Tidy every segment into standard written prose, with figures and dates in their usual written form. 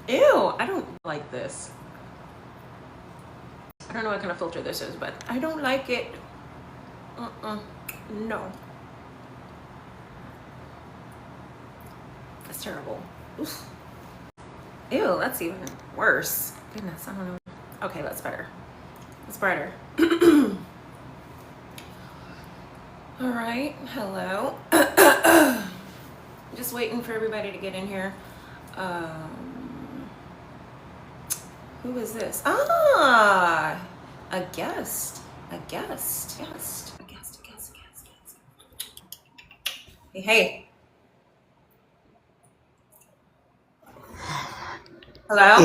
Ew, I don't like this. I don't know what kind of filter this is, but I don't like it. No. That's terrible. Oof. Ew, that's even worse. Goodness, I don't know. Okay, that's better. That's brighter. All right, hello. Just waiting for everybody to get in here. Who is this? Ah, a guest. A guest. Guest. A guest. A guest. A guest. A guest. Hey, hey. Hello?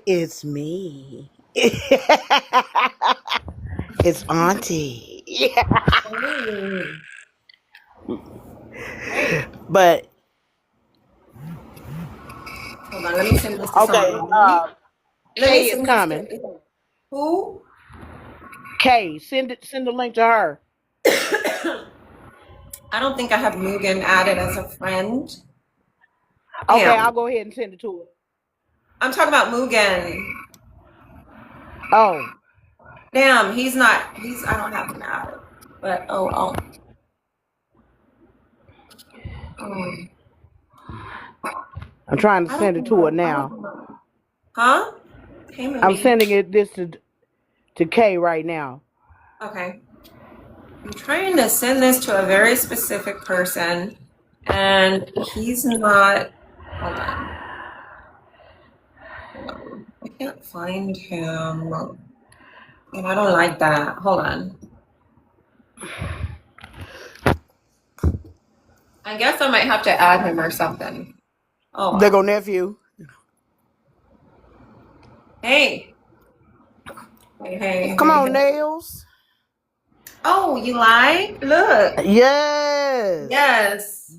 It's me. It's Auntie. Hey. But Hold on, let me send this to okay, someone. Let me Kay is send this coming. to who? Kay, send the link to her. I don't think I have Mugen added as a friend. Okay, Damn. I'll go ahead and send it to her. I'm talking about Mugen. Oh. Damn, I don't have him added. But I'm trying to I send don't it to her know. now. Huh? Hey, I'm Mooney. sending this to Kay right now. Okay. I'm trying to send this to a very specific person, and he's not. Hold on. I can't find him. And I don't like that. Hold on. I guess I might have to add him or something. Oh, There go wow. nephew. Hey. Hey, hey, Come hey, on, hey. Nails. Oh, you like? Look. Yes. Yes.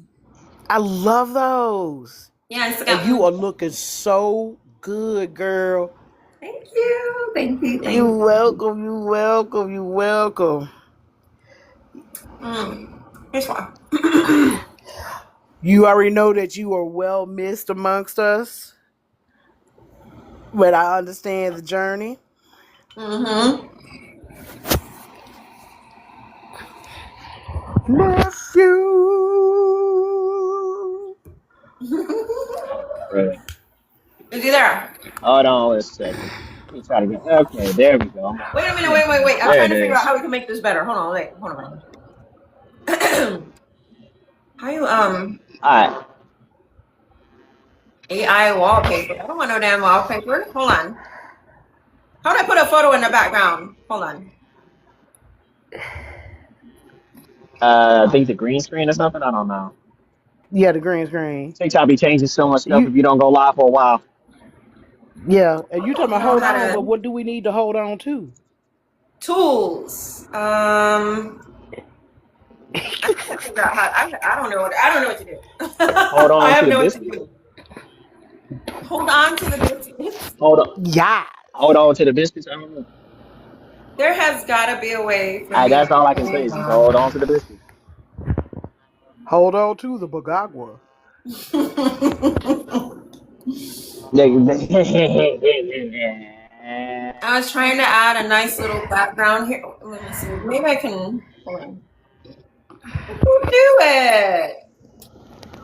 I love those. Yeah, I still And got you one. are looking so good, girl. Thank you. Thank you. You Thank you. welcome, you welcome, you welcome. Here's why. You already know that you are well missed amongst us, but I understand the journey. Mm-hmm. Nephew. Right. Is he there? Hold on a second. Let me try to get. Okay, there we go. Wait a minute. Yeah, Wait. I'm there trying it to figure out is. how we can make this better. Hold on. Wait. Hold on. How you All right. AI wallpaper? I don't want no damn wallpaper. Hold on. How do I put a photo in the background? Hold on. I think the green screen or something. I don't know. Yeah, the green screen. TikTok be changing so much stuff You if you don't go live for a while. yeah, and you I talking don't about know hold how on, but to what do we need to hold on to? tools. I can't figure out how. I don't know what to do. Hold I on to have the no what to biscuit. do. Hold on to the biscuits. Hold on. Yeah. Hold on to the biscuits. I don't know. There has got to be a way for All right, me to that's all I can say hold is just hold on to the biscuits. Hold on to the Bagagua. on. Yeah. I was trying to add a nice little background here. Let me see. Maybe I can. Hold on. Who do it?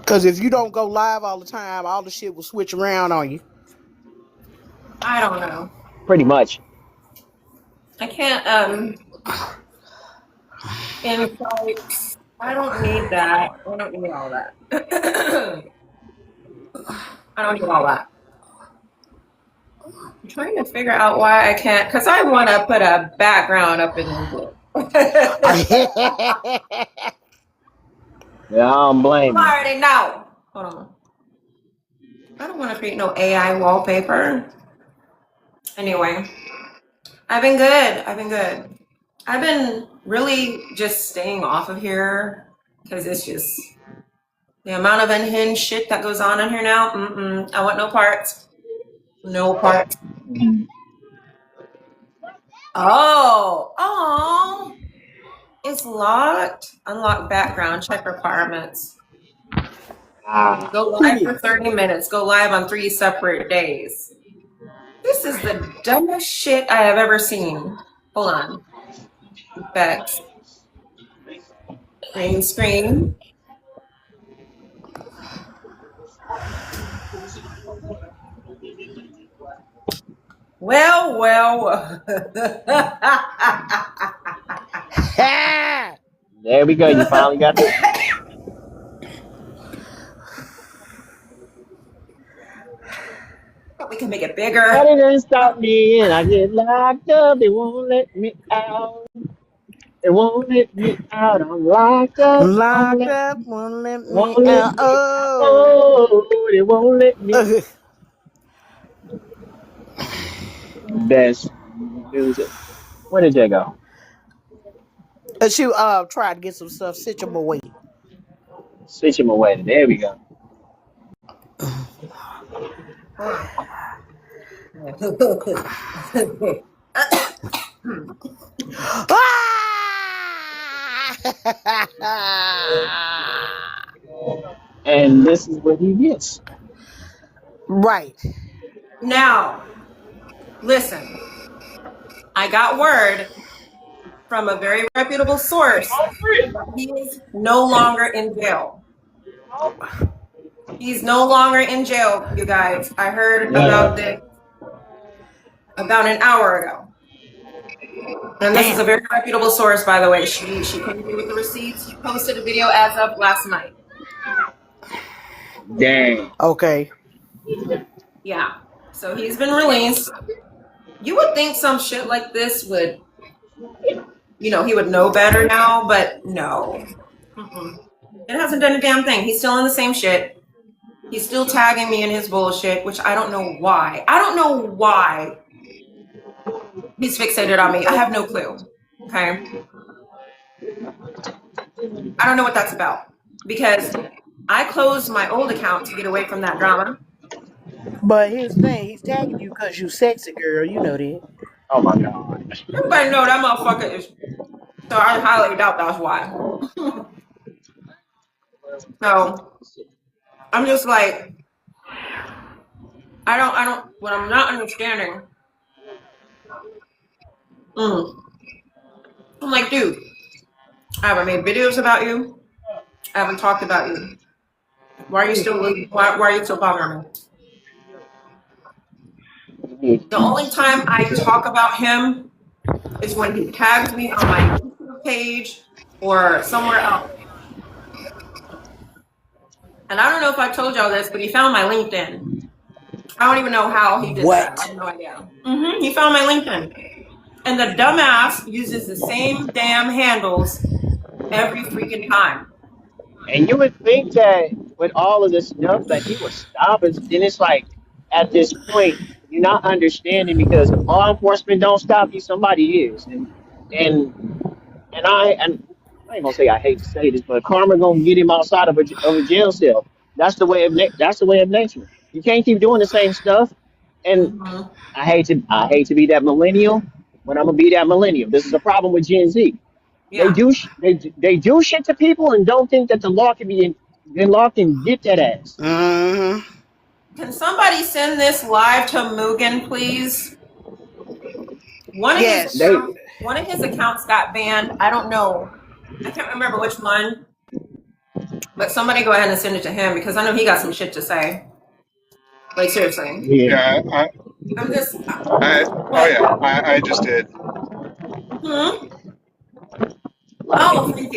Cause if you don't go live all the time, all the shit will switch around on you. I don't know. Pretty much. I can't. Insights. I don't need that. I don't need all that. I don't need all that. I'm trying to figure out why I can't, because I want to put a background up in here. Yeah, I don't You blame you. already know. Hold on. I don't want to create no AI wallpaper. Anyway, I've been good. I've been good. I've been really just staying off of here because it's just the amount of unhinged shit that goes on in here now. I want no parts. No parts. Mhm. Oh, it's locked. Unlock background check requirements. Go live for 30 minutes. Go live on 3 separate days. This is the dumbest shit I have ever seen. Hold on. Effects. Green screen. Well. There we go. You finally got the. We can make it But bigger. it didn't stop me, and I get locked up. They won't let me out. They won't let me out. I'm locked up. Locked up, won't let me Won't let out. me out. Oh. Oh, they won't let me. Best music. Where did Jay go? She tried to get some stuff situated away. Switch him away. There we go. Hold on. And this is what he gets. Right. Now, listen. I got word from a very reputable source that he is no longer in jail. He's no longer in jail, you guys. I heard about this about an hour ago. And this is a very reputable source, by the way. She came to me with the receipts. She posted a video as of last night. Dang. Okay. Yeah. So he's been released. You would think some shit like this would, he would know better now, but no. It hasn't done a damn thing. He's still in the same shit. He's still tagging me in his bullshit, which I don't know why. I don't know why he's fixated on me. I have no clue. Okay. I don't know what that's about. Because I closed my old account to get away from that drama. But here's the thing, he's tagging you because you sexy, girl. You know that. Oh my God. Everybody know that motherfucker is. So I highly doubt that's why. So I'm just like, what I'm not understanding. I'm like, dude, I haven't made videos about you. I haven't talked about you. Why are you still bothering me? The only time I talk about him is when he tags me on my YouTube page or somewhere else. And I don't know if I told y'all this, but he found my LinkedIn. I don't even know how he did that. I have no idea. He found my LinkedIn. And the dumbass uses the same damn handles every freaking time. And you would think that with all of this stuff that he would stop it. Then it's like at this point you're not understanding because if law enforcement don't stop you, somebody is. And I ain't gonna say I hate to say this, but karma gonna get him outside of a jail cell. That's the way of nature. You can't keep doing the same stuff. And I hate to be that millennial, but I'm gonna be that millennial. This is a problem with Gen Z. Yeah. They do shit to people and don't think that the law can get that ass. Can somebody send this live to Mugen, please? One of his accounts got banned. I don't know. I can't remember which one. But somebody go ahead and send it to him because I know he got some shit to say. Like seriously. Yeah. I'm just. I just did. Oh, thank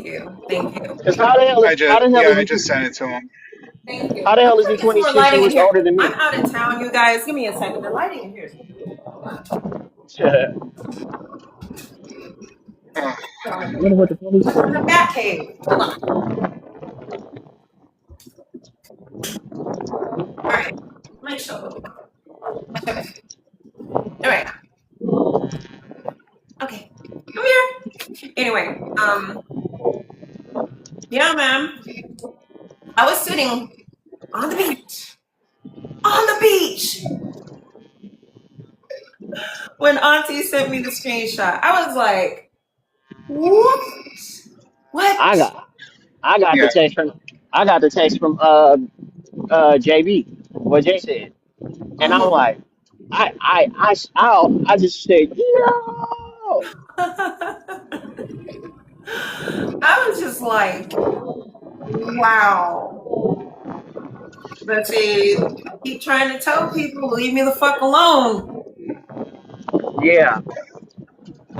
you. Because how the hell is I just sent it to him. Thank you. How the hell is he 26 years older than me? I'm out of town, you guys. Give me a second. The lighting in here is. I wonder what the police We're in the Bat Cave. Hold on. All right. My show. All right. Okay. Come here. Anyway, yeah, man. I was sitting on the beach. When Auntie sent me the screenshot, I was like, what? I got the text from I got the text from JB, what Jay said, and I'm Mhm. like, I just said, yo, I was just like, wow. But see, I keep trying to tell people, leave me the fuck alone. yeah,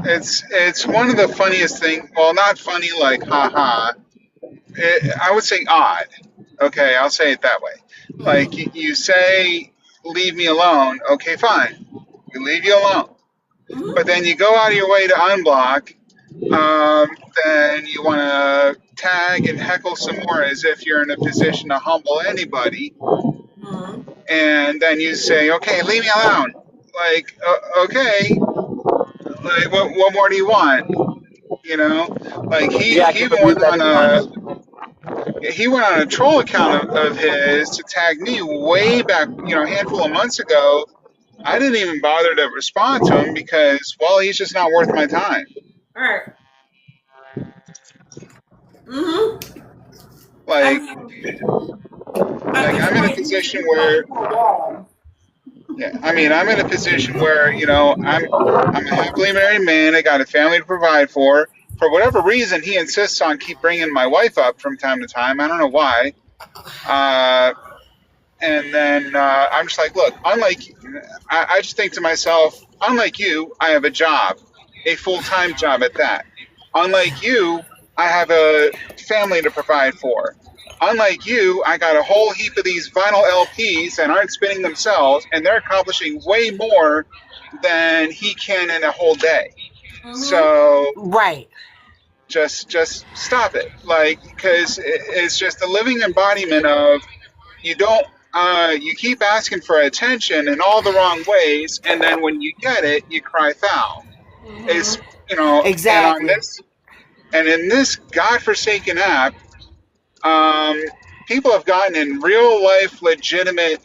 It's one of the funniest things. Well, not funny like haha. I would say odd. Okay, I'll say it that way. Like Mm-hmm. you say, leave me alone. Okay, fine. We leave you alone. But Mm-hmm. then you go out of your way to unblock. Um, then you want to tag and heckle some more as if you're in a position to humble anybody. Mm-hmm. And then you say, okay, leave me alone. Like, okay, like, what more do you want? You know, like yeah, I he can't even believe went that on is honest. a troll account of his to tag me way back, a handful of months ago. I didn't even bother to respond to him because, well, he's just not worth my time. All right. Mm-hmm. I Like, mean, at like this I'm in a point, he position should put up where, a wall. yeah, I mean, I'm in a position where, I'm a happily married man. I got a family to provide for. For whatever reason, he insists on keep bringing my wife up from time to time. I don't know why. Uh, And then I'm just like, look, I just think to myself, unlike you, I have a job, a full time job at that. Unlike you, I have a family to provide for. Unlike you, I got a whole heap of these vinyl LPs that aren't spinning themselves, and they're accomplishing way more than he can in a whole day. Mm-hmm. So Right. just stop it, like, because it's just a living embodiment of you don't you keep asking for attention in all the wrong ways, and then when you get it you cry foul. Is Mm-hmm. and on Exactly. this and in this godforsaken app, um people have gotten in real life legitimate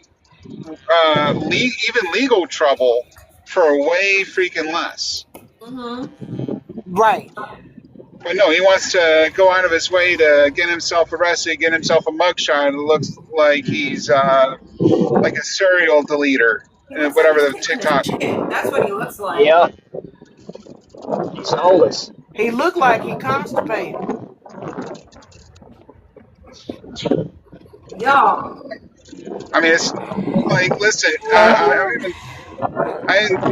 even legal trouble for way freaking less. Mm-hmm. Right. But no, he wants to go out of his way to get himself arrested, get himself a mugshot. It looks like he's like a serial deleter, He looks like whatever he's the taking a TikTok. shit. That's what he looks like. Yeah, he's soulless. He looked like he constipated. Y'all. I mean, it's like, listen, I don't even.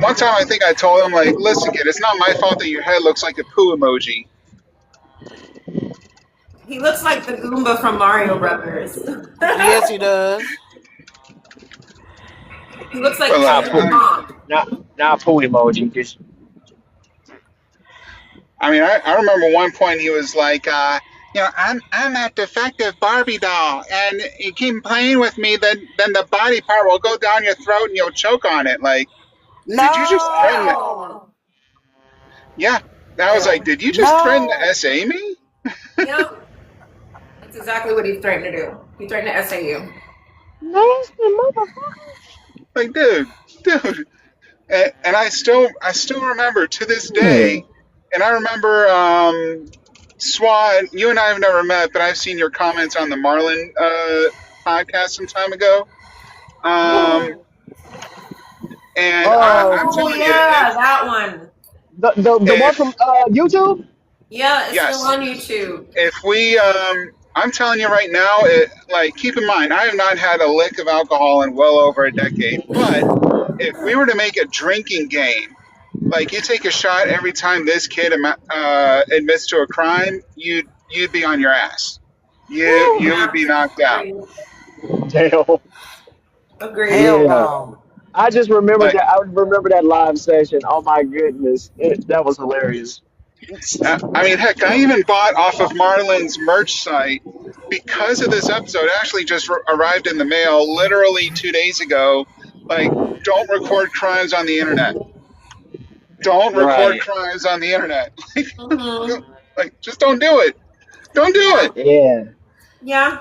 One time I think I told him, like, listen, kid, it's not my fault that your head looks like a poo emoji. He looks like the Goomba from Mario Brothers. Yes, he does. He looks like But Not King poo, Kong. not poo emoji. Just I mean, I remember one point he was like, I'm that defective Barbie doll, and you keep playing with me, then the body part will go down your throat and you'll choke on it. Like, did you just threaten? No. Oh. Yeah, I was like, did you just threaten to No. SA me? Yep. That's exactly what he threatened to do. He threatened to SA you. nasty motherfucker. Like, dude. And I still remember to this day, and I remember Swan. You and I have never met, but I've seen your comments on the Marlin podcast some time ago. Um, and I'm Um, Oh telling you, yeah, that one. the one if from YouTube. Yeah, it's still yes, on YouTube. if we I'm telling you right now, like, keep in mind, I have not had a lick of alcohol in well over a decade. But if we were to make a drinking game, like, you take a shot every time this kid admits to a crime, you'd be on your ass. You would Yeah. be knocked out. Agreed. Damn. Agreed. Hell Yeah. no. I just remembered Like, that. I remember that live session. Oh my goodness, that was hilarious. I mean, heck, I even bought off of Marlon's merch site because of this episode. It actually just arrived in the mail literally 2 days ago. Like, don't record crimes on the internet. Don't record Right. crimes on the internet. Mm-hmm. Like, just don't do it. Don't do Yeah. it. Yeah. Yeah.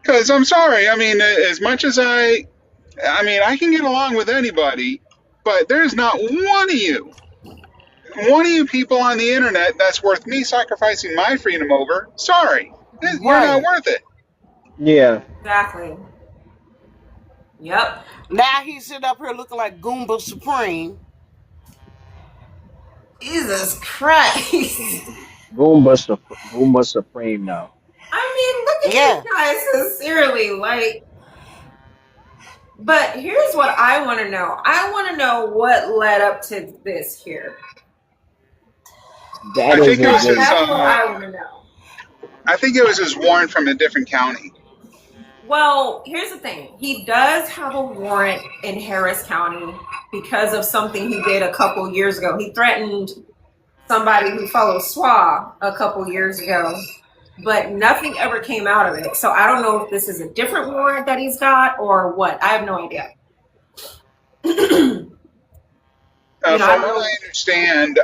Because I'm sorry. I mean, as much as I mean, I can get along with anybody, but there's not one of you people on the internet that's worth me sacrificing my freedom over. Sorry. You're not Right. worth it. Yeah. Exactly. Yep. Now he's sitting up here looking like Goomba Supreme. Jesus Christ. Goomba Supreme now. I mean, look at Yeah. these guys sincerely. Like, but here's what I want to know. I want to know what led up to this here. That I is think it a was good. his. That's what I want to know. I think it was his warrant from a different county. Well, here's the thing. He does have a warrant in Harris County because of something he did a couple years ago. He threatened somebody who follows SWA a couple years ago, but nothing ever came out of it. So I don't know if this is a different warrant that he's got or what. I have no idea. I From don't what know. I understand,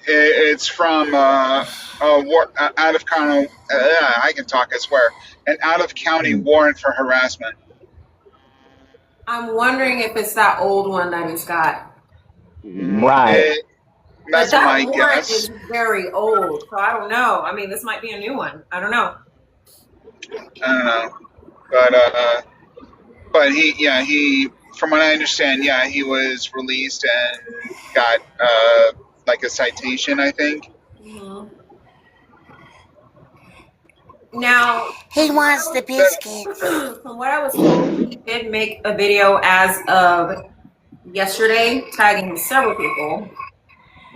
it's from out of county. I can talk. I swear, an out of county warrant for harassment. I'm wondering if it's that old one that he's got. Right. But That's that my warrant guess. is very old, so I don't know. I mean, this might be a new one. I don't know. I don't know, but he, from what I understand, he was released and got like a citation, I think. Mm-hmm. Now, He wants the biscuits. from what I was told, he did make a video as of yesterday, tagging several people.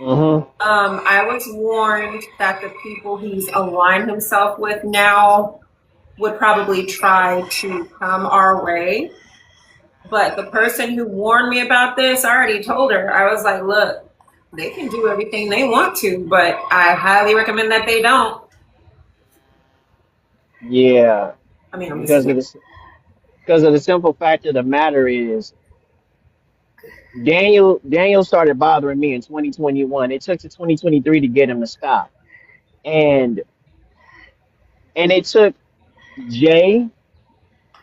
Mm-hmm. I was warned that the people he's aligned himself with now would probably try to come our way. But the person who warned me about this, I already told her. I was like, look, they can do everything they want to, but I highly recommend that they don't. Yeah. I mean, I'm just Because of the simple fact of the matter is Daniel started bothering me in 2021. It took to 2023 to get him to stop. And it took Jay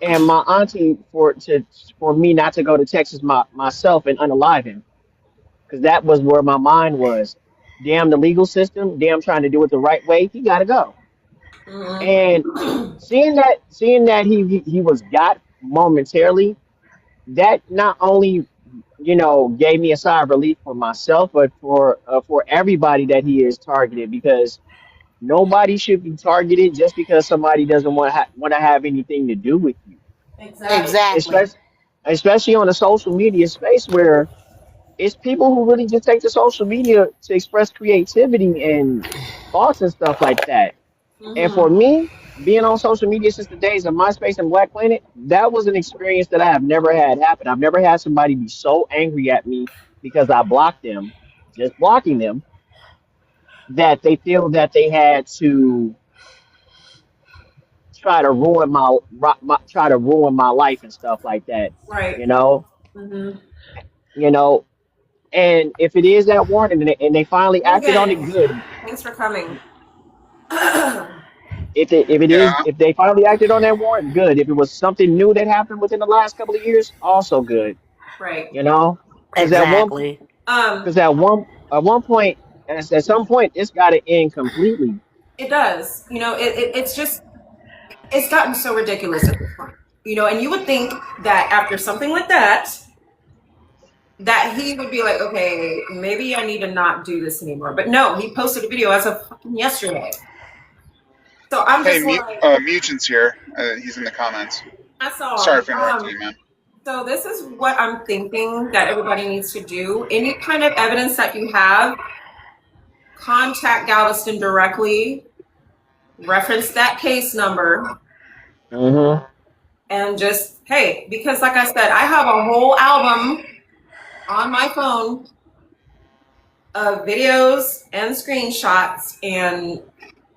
and my auntie for me not to go to Texas myself and unalive him. Because that was where my mind was. Damn the legal system, damn trying to do it the right way, he gotta go. And mm-hmm. seeing that he was got momentarily, that not only gave me a sigh of relief for myself, but for everybody that he is targeted, because nobody should be targeted just because somebody doesn't want to have anything to do with you, Exactly. Exactly. especially on a social media space where it's people who really just take to social media to express creativity and thoughts and stuff like that. And for Mm-hmm. me, being on social media since the days of MySpace and Black Planet, that was an experience that I have never had happen. I've never had somebody be so angry at me because I blocked them, just blocking them, that they feel that they had to try to try to ruin my life and stuff like that. Right. You know, Mm-hmm. you know. And if it is that warrant and they finally acted on it, Morgan, good. thanks for coming. Yeah. If they finally acted on that warrant, good. If it was something new that happened within the last couple of years, also good. Right. You know, because Exactly. at one point, at some point, it's got to end completely. It does. It's just it's gotten so ridiculous at this point. And you would think that after something like that he would be like, okay, maybe I need to not do this anymore. But no, he posted a video as of fucking yesterday. So I'm Hey, just like, Mutant's here. He's in the comments. I saw Sorry him. for interrupting you, man. So this is what I'm thinking that everybody needs to do. Any kind of evidence that you have, contact Galveston directly, reference that case number, Mm-hmm. and just, hey, because like I said, I have a whole album on my phone of videos and screenshots and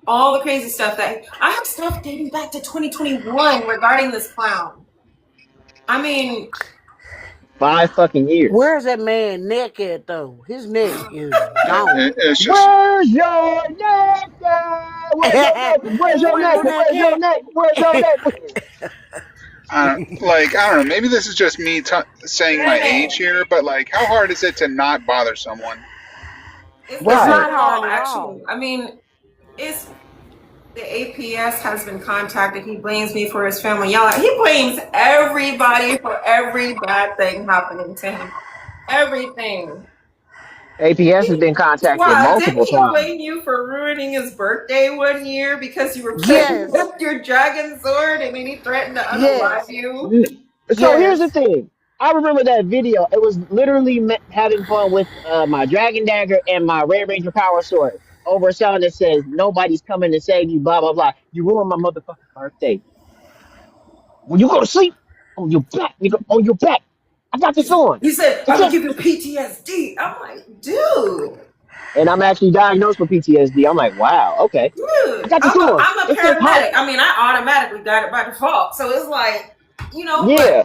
all the crazy stuff that I have stuff dating back to 2021 regarding this clown. I mean, 5 fucking years. Where's that man neck at though? His neck is gone. It's just Where's your neck? Where's your neck? Where's your Where's neck? your neck Where's your at? neck? Where's your neck? I don't know. Maybe this is just me saying my age here, but like, how hard is it to not bother someone? it's It's Right. not not at all, hard at actually. all. I mean, it's The APS has been contacted. He blames me for his family. Y'all, he blames everybody for every bad thing happening to him. Everything. APS has been contacted Wow, didn't multiple he times. blame you for ruining his birthday one year because you were playing Yes. with your dragon sword and then he threatened to unalive Yes. you? So here's the Yes. thing. I remember that video. It was literally having fun with my Dragon Dagger and my Red Ranger Power Sword over a song that says "Nobody's coming to save you." Blah blah blah. You ruined my motherfucking birthday. When you go to sleep on your back, nigga, on your back. I got this on. He said, It I'm gonna says, give you PTSD. I'm like, dude, and I'm actually diagnosed with PTSD. I'm like, wow, okay. I dude, got this on. I'm a It says paramedic. I mean, I automatically got it by default. So it's like, but yeah.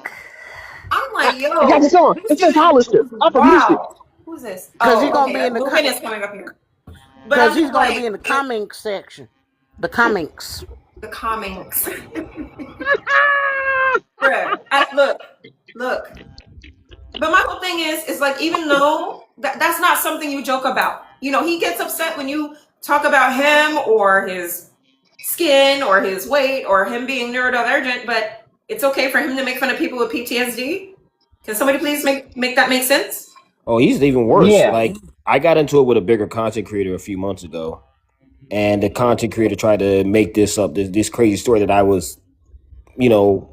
I'm I, like, I got yo, this on. this it says dude Hollister. is I'm from Houston. wild. Who's this? Cause he's Oh, gonna be okay. in the Ruben is coming up here. But cause I'm he's just gonna be like, in the comics section. The comics. the comics. Bruh, look. But my whole thing is like, even though that's not something you joke about. He gets upset when you talk about him or his skin or his weight or him being neurodivergent, but it's okay for him to make fun of people with PTSD. Can somebody please make that make sense? Oh, he's even worse. Yeah. Like I got into it with a bigger content creator a few months ago, and the content creator tried to make this crazy story that I was, you know,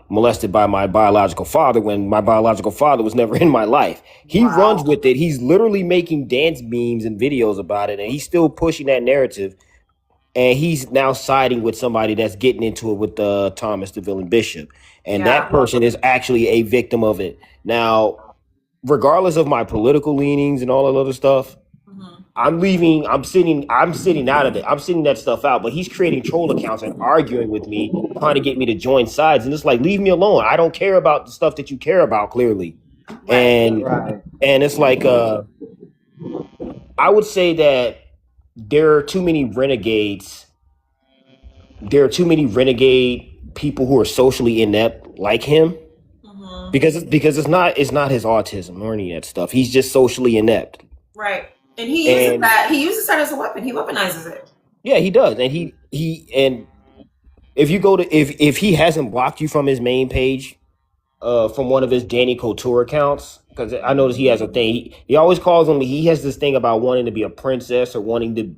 molested by my biological father when my biological father was never in my life. He runs Wow. with it. He's literally making dance memes and videos about it, and he's still pushing that narrative. And he's now siding with somebody that's getting into it with Thomas the Villain Bishop, and that Yeah. person is actually a victim of it. Now, regardless of my political leanings and all that other stuff, Mhm. I'm leaving. I'm sitting out of it. I'm sitting that stuff out. But he's creating troll accounts and arguing with me, trying to get me to join sides. And it's like, leave me alone. I don't care about the stuff that you care about, clearly. Right. And it's like, I would say that there are too many renegades. There are too many renegade people who are socially inept like him, Mhm. because it's not his autism or any of that stuff. He's just socially inept. Right. And he uses And that. He uses that as a weapon. He weaponizes it. yeah, he does. And and if you go to if he hasn't blocked you from his main page, from one of his Danny Couture accounts, because I notice he has a thing. He always calls him. He has this thing about wanting to be a princess or wanting to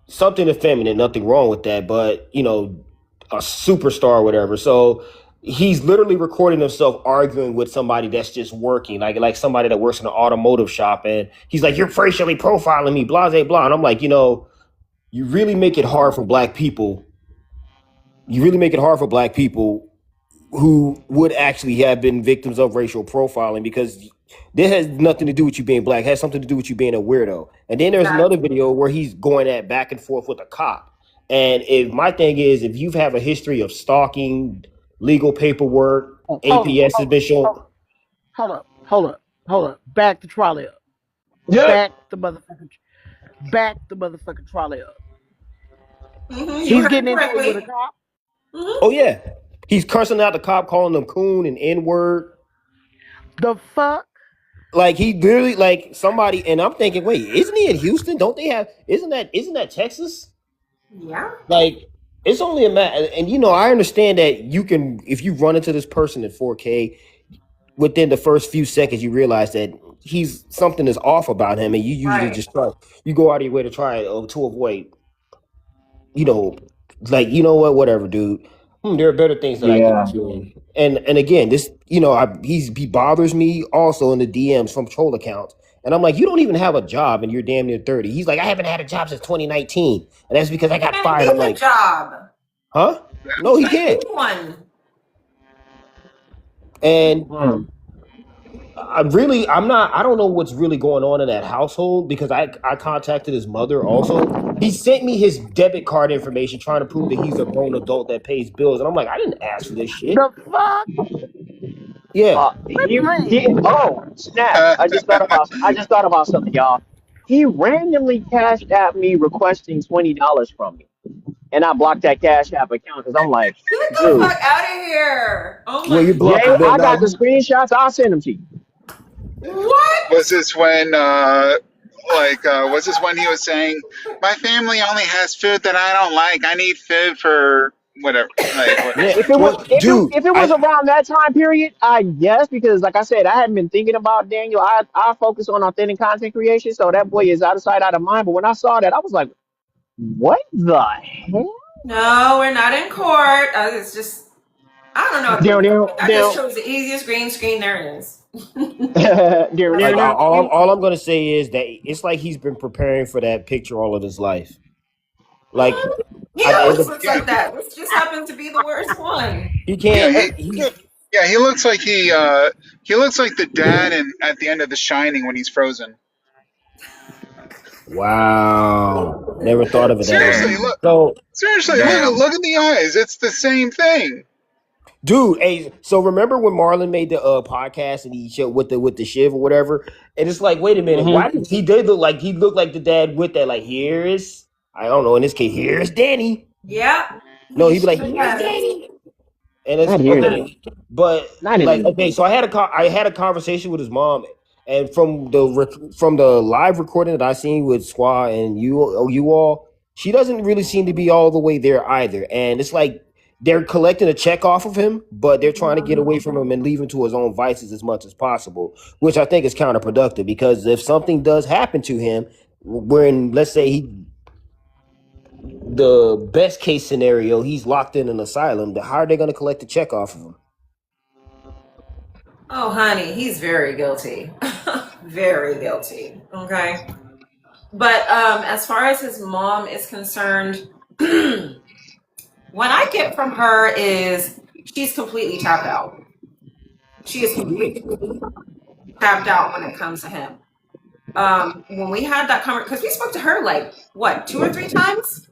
something effeminate. Nothing wrong with that, but a superstar or whatever. So he's literally recording himself arguing with somebody that's just working, like somebody that works in an automotive shop, and he's like, "You're racially profiling me, blah blah blah." And I'm like, you really make it hard for black people. You really make it hard for black people who would actually have been victims of racial profiling, because this has nothing to do with you being black. It has something to do with you being a weirdo. And then there's another Exactly. video where he's going at back and forth with a cop. And if my thing is, if you have a history of stalking, legal paperwork, Oh, APS has been shown. hold up. Back the trolley up. Yeah. Back the motherfucking trolley up. You He's heard getting me into it with a correctly. cop. Oh yeah, he's cursing out the cop, calling them coon and N word. The fuck? Like he literally like somebody, and I'm thinking, wait, isn't he in Houston? Don't they have? Isn't that Texas? Yeah. Like it's only a matter, and I understand that you can, if you run into this person in 4K, within the first few seconds you realize that something is off about him, and you usually Right. just you go out of your way to try to avoid, you know, like what, whatever, dude. There are better things that I can be Yeah. doing, and again, this, he bothers me also in the DMs from troll accounts. And I'm like, you don't even have a job and you're damn near 30. He's like, I haven't had a job since 2019. And that's because I got And fired. I'm get a like, job. huh? No, he I can't. need one. And Mm. I don't know what's really going on in that household, because I contacted his mother also. He sent me his debit card information trying to prove that he's a grown adult that pays bills. And I'm like, I didn't ask for this shit. The fuck? Yeah. Oh snap! I just thought about something, y'all. He randomly cashed at me requesting $20 from me, and I blocked that Cash App account because I'm like, Get the dude, fuck out of here. Oh Well, my. you blocked Jay, him, but I now got the screenshots. I'll send them to you. What? Was this when was this when he was saying, "My family only has food that I don't like. I need food for whatever." Like what? Yeah, If it was well, dude, if it was around that time period, I guess because like I said, I hadn't been thinking about Daniel. I focus on authentic content creation, so that boy is out of sight, out of mind. But when I saw that, I was like, what the hell? No, we're not in court. It's just, I don't know. I just Down, chose the easiest green screen there is. down, That's like down. fine. all I'm gonna say is that it's like he's been preparing for that picture all of his life. Like He at the end always of looks Yeah, like that. This just happened to be the worst one. he yeah, can't he yeah, he looks like the dad in at the end of The Shining when he's frozen. wow. Never thought of it that way. Seriously, look. So Seriously, Damn. look at the eyes. It's the same thing. dude, hey, so remember when Marlon made the podcast and he showed with the shiv or whatever? And it's like, wait a minute, Hmm. why did he did look like he looked like the dad with that? Like, here's I don't know, in this case, here's Danny. Yeah, No, he he'd be like, sure here's does. Danny. And it's Not here, Yeah. then. but Not like anymore. okay, so I had a conversation with his mom, and from the live recording that I seen with Squaw and you all, she doesn't really seem to be all the way there either. And it's like they're collecting a check off of him, but they're trying to get away from him and leave him to his own vices as much as possible, which I think is counterproductive because if something does happen to him, when let's say he the best case scenario, he's locked in an asylum. How are they going to collect the check off of him? Oh, honey, he's very guilty. Very guilty. Okay. But as far as his mom is concerned, what I get from her is she's completely tapped out. She is completely tapped out when it comes to him. When we had that conversation, because we spoke to her like what, 2 or 3 times?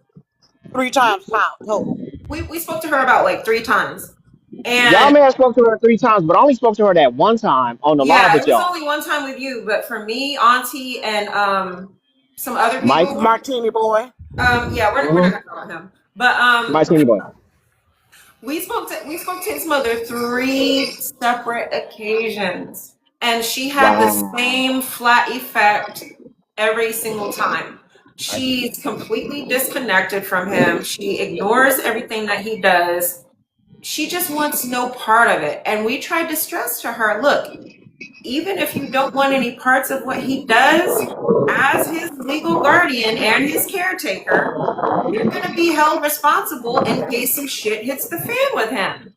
3 times total. We spoke to her about like 3 times, Y'all and may have spoke to her 3 times, but I only spoke to her that one time on the live yeah, it with was y'all. only one time with you, but for me, Auntie, and some other Mike. people, Martini boy. yeah, we're not Hmm. gonna talk about him, but My teeny boy. we spoke to his mother 3 separate occasions, and she had the Wow. same flat effect every single time. I, She's completely disconnected from him. She ignores everything that he does. She just wants no part of it. And we tried to stress to her, look, even if you don't want any parts of what he does, as his legal guardian and his caretaker, you're going to be held responsible in case some shit hits the fan with him.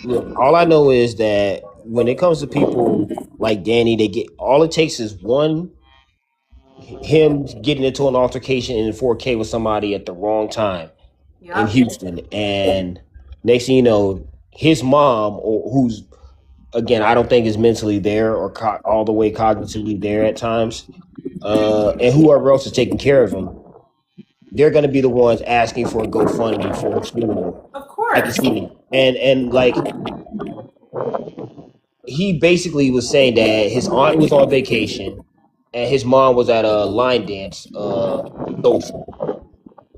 look, all I know is that when it comes to people like Danny, they get all it takes is one him getting into an altercation in 4K with somebody at the wrong time in Yep. Houston, and next thing you know, his mom, or who's again, I don't think is mentally there or all the way cognitively there at times, and whoever else is taking care of him, they're going to be the ones asking for a GoFundMe for his funeral. Of I can course. see it. And like he basically was saying that his aunt was on vacation and his mom was at a line dance social.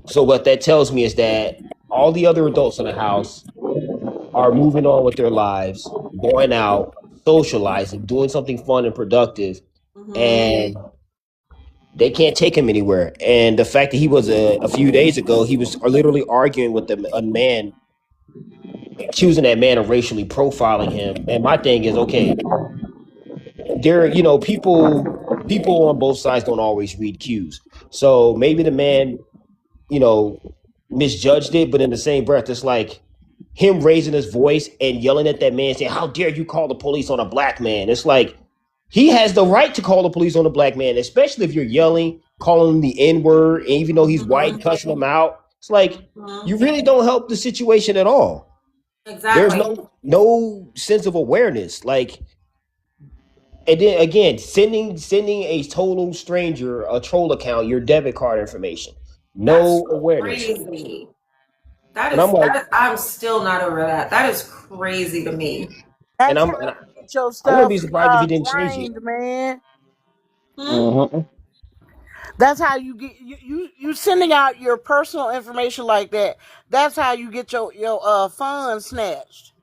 So what that tells me is that all the other adults in the house are moving on with their lives, going out, socializing, doing something fun and productive, Hmm. and they can't take him anywhere. And the fact that he was a few days ago, he was literally arguing with a man, accusing that man of racially profiling him. And my thing is, okay, there, people on both sides don't always read cues. So maybe the man, you know, misjudged it, but in the same breath, it's like him raising his voice and yelling at that man, saying, "How dare you call the police on a black man?" It's like he has the right to call the police on a black man, especially if you're yelling, calling him the N word, even though he's white, Hmm. cussing him out. It's like Hmm. you really don't help the situation at all. There's Exactly. no sense of awareness. Like, and then again, sending a total stranger a troll account your debit card information, That's no awareness. crazy. That And I'm is like, that is, I'm still not over that. That is crazy to me. and That's how I'm and you get your I wouldn't stuff be surprised if he didn't change it. drained, man. Hmm? Hmm. That's how you get you sending out your personal information like that. That's how you get your funds snatched.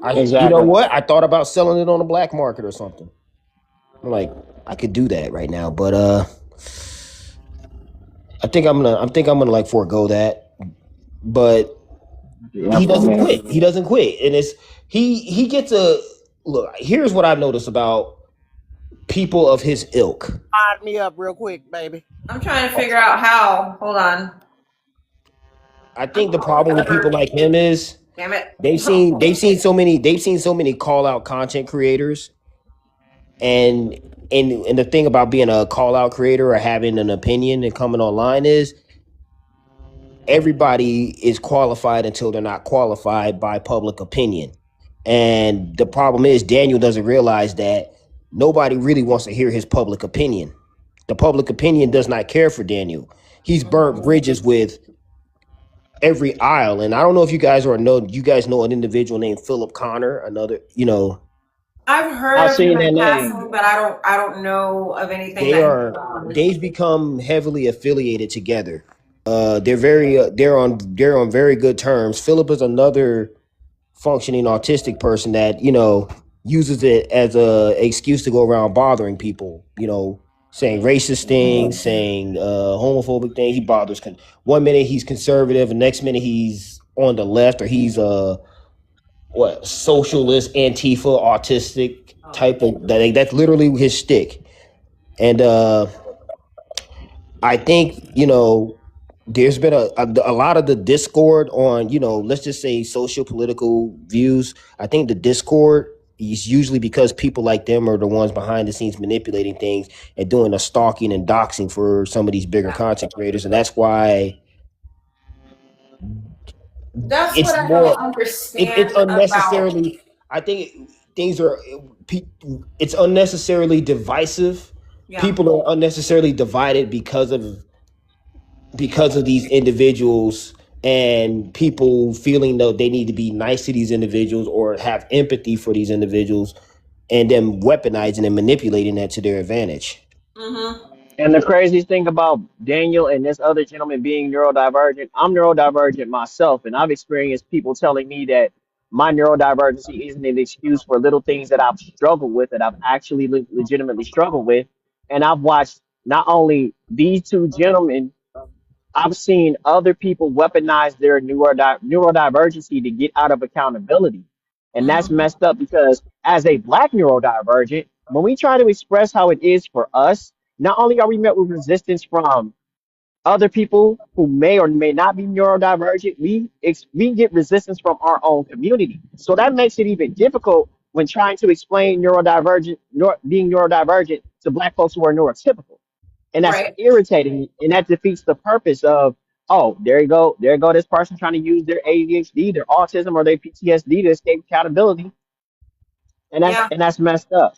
I, Hmm. you know Exactly. what? I thought about selling it on the black market or something. I'm like, I could do that right now, but I think I'm gonna like forego that. But Yeah, he doesn't man. quit. He doesn't quit, and it's he gets a look. Here's what I've noticed about people of his ilk. Mod me up real quick, baby. I'm trying to figure out how. Hold on. I I'm think the problem with people like him is Damn it. they've seen so many call out content creators, and and the thing about being a call out creator or having an opinion and coming online is everybody is qualified until they're not qualified by public opinion. And the problem is Daniel doesn't realize that nobody really wants to hear his public opinion. The public opinion does not care for Daniel. He's burnt Mhm. bridges with every aisle. And I don't know if you guys know an individual named Philip Connor, another, I've heard I've of him seen in that name. passing, but I don't know of anything that he's done. they've become heavily affiliated together. They're on very good terms. Philip is another functioning autistic person that uses it as a excuse to go around bothering people. Saying racist things, saying homophobic things. He bothers. One minute he's conservative, the next minute he's on the left, or he's what socialist, Antifa, autistic type of that. That's literally his stick. And I think there's been a lot of the discord on let's just say social political views. I think the discord is usually because people like them are the ones behind the scenes manipulating things and doing the stalking and doxing for some of these bigger Yeah. content creators, and that's why That's what it's I more don't it's understand about. unnecessarily. I think things are it's unnecessarily divisive. Yeah. People are unnecessarily divided because of these individuals, and people feeling though they need to be nice to these individuals or have empathy for these individuals, and then weaponizing and manipulating that to their advantage. Mhm. And the craziest thing about Daniel and this other gentleman being neurodivergent, I'm neurodivergent myself, and I've experienced people telling me that my neurodivergency isn't an excuse for little things that I've struggled with, that I've actually legitimately struggled with. And I've watched not only these two gentlemen, I've seen other people weaponize their neurodivergency to get out of accountability. And that's Mhm. messed up because as a black neurodivergent, when we try to express how it is for us, not only are we met with resistance from other people who may or may not be neurodivergent, we get resistance from our own community. So that makes it even difficult when trying to explain being neurodivergent to black folks who are neurotypical, and that's Right. irritating, and that defeats the purpose of, oh, there you go this person trying to use their ADHD, their autism, or their PTSD to escape accountability, Yeah. and that's messed up.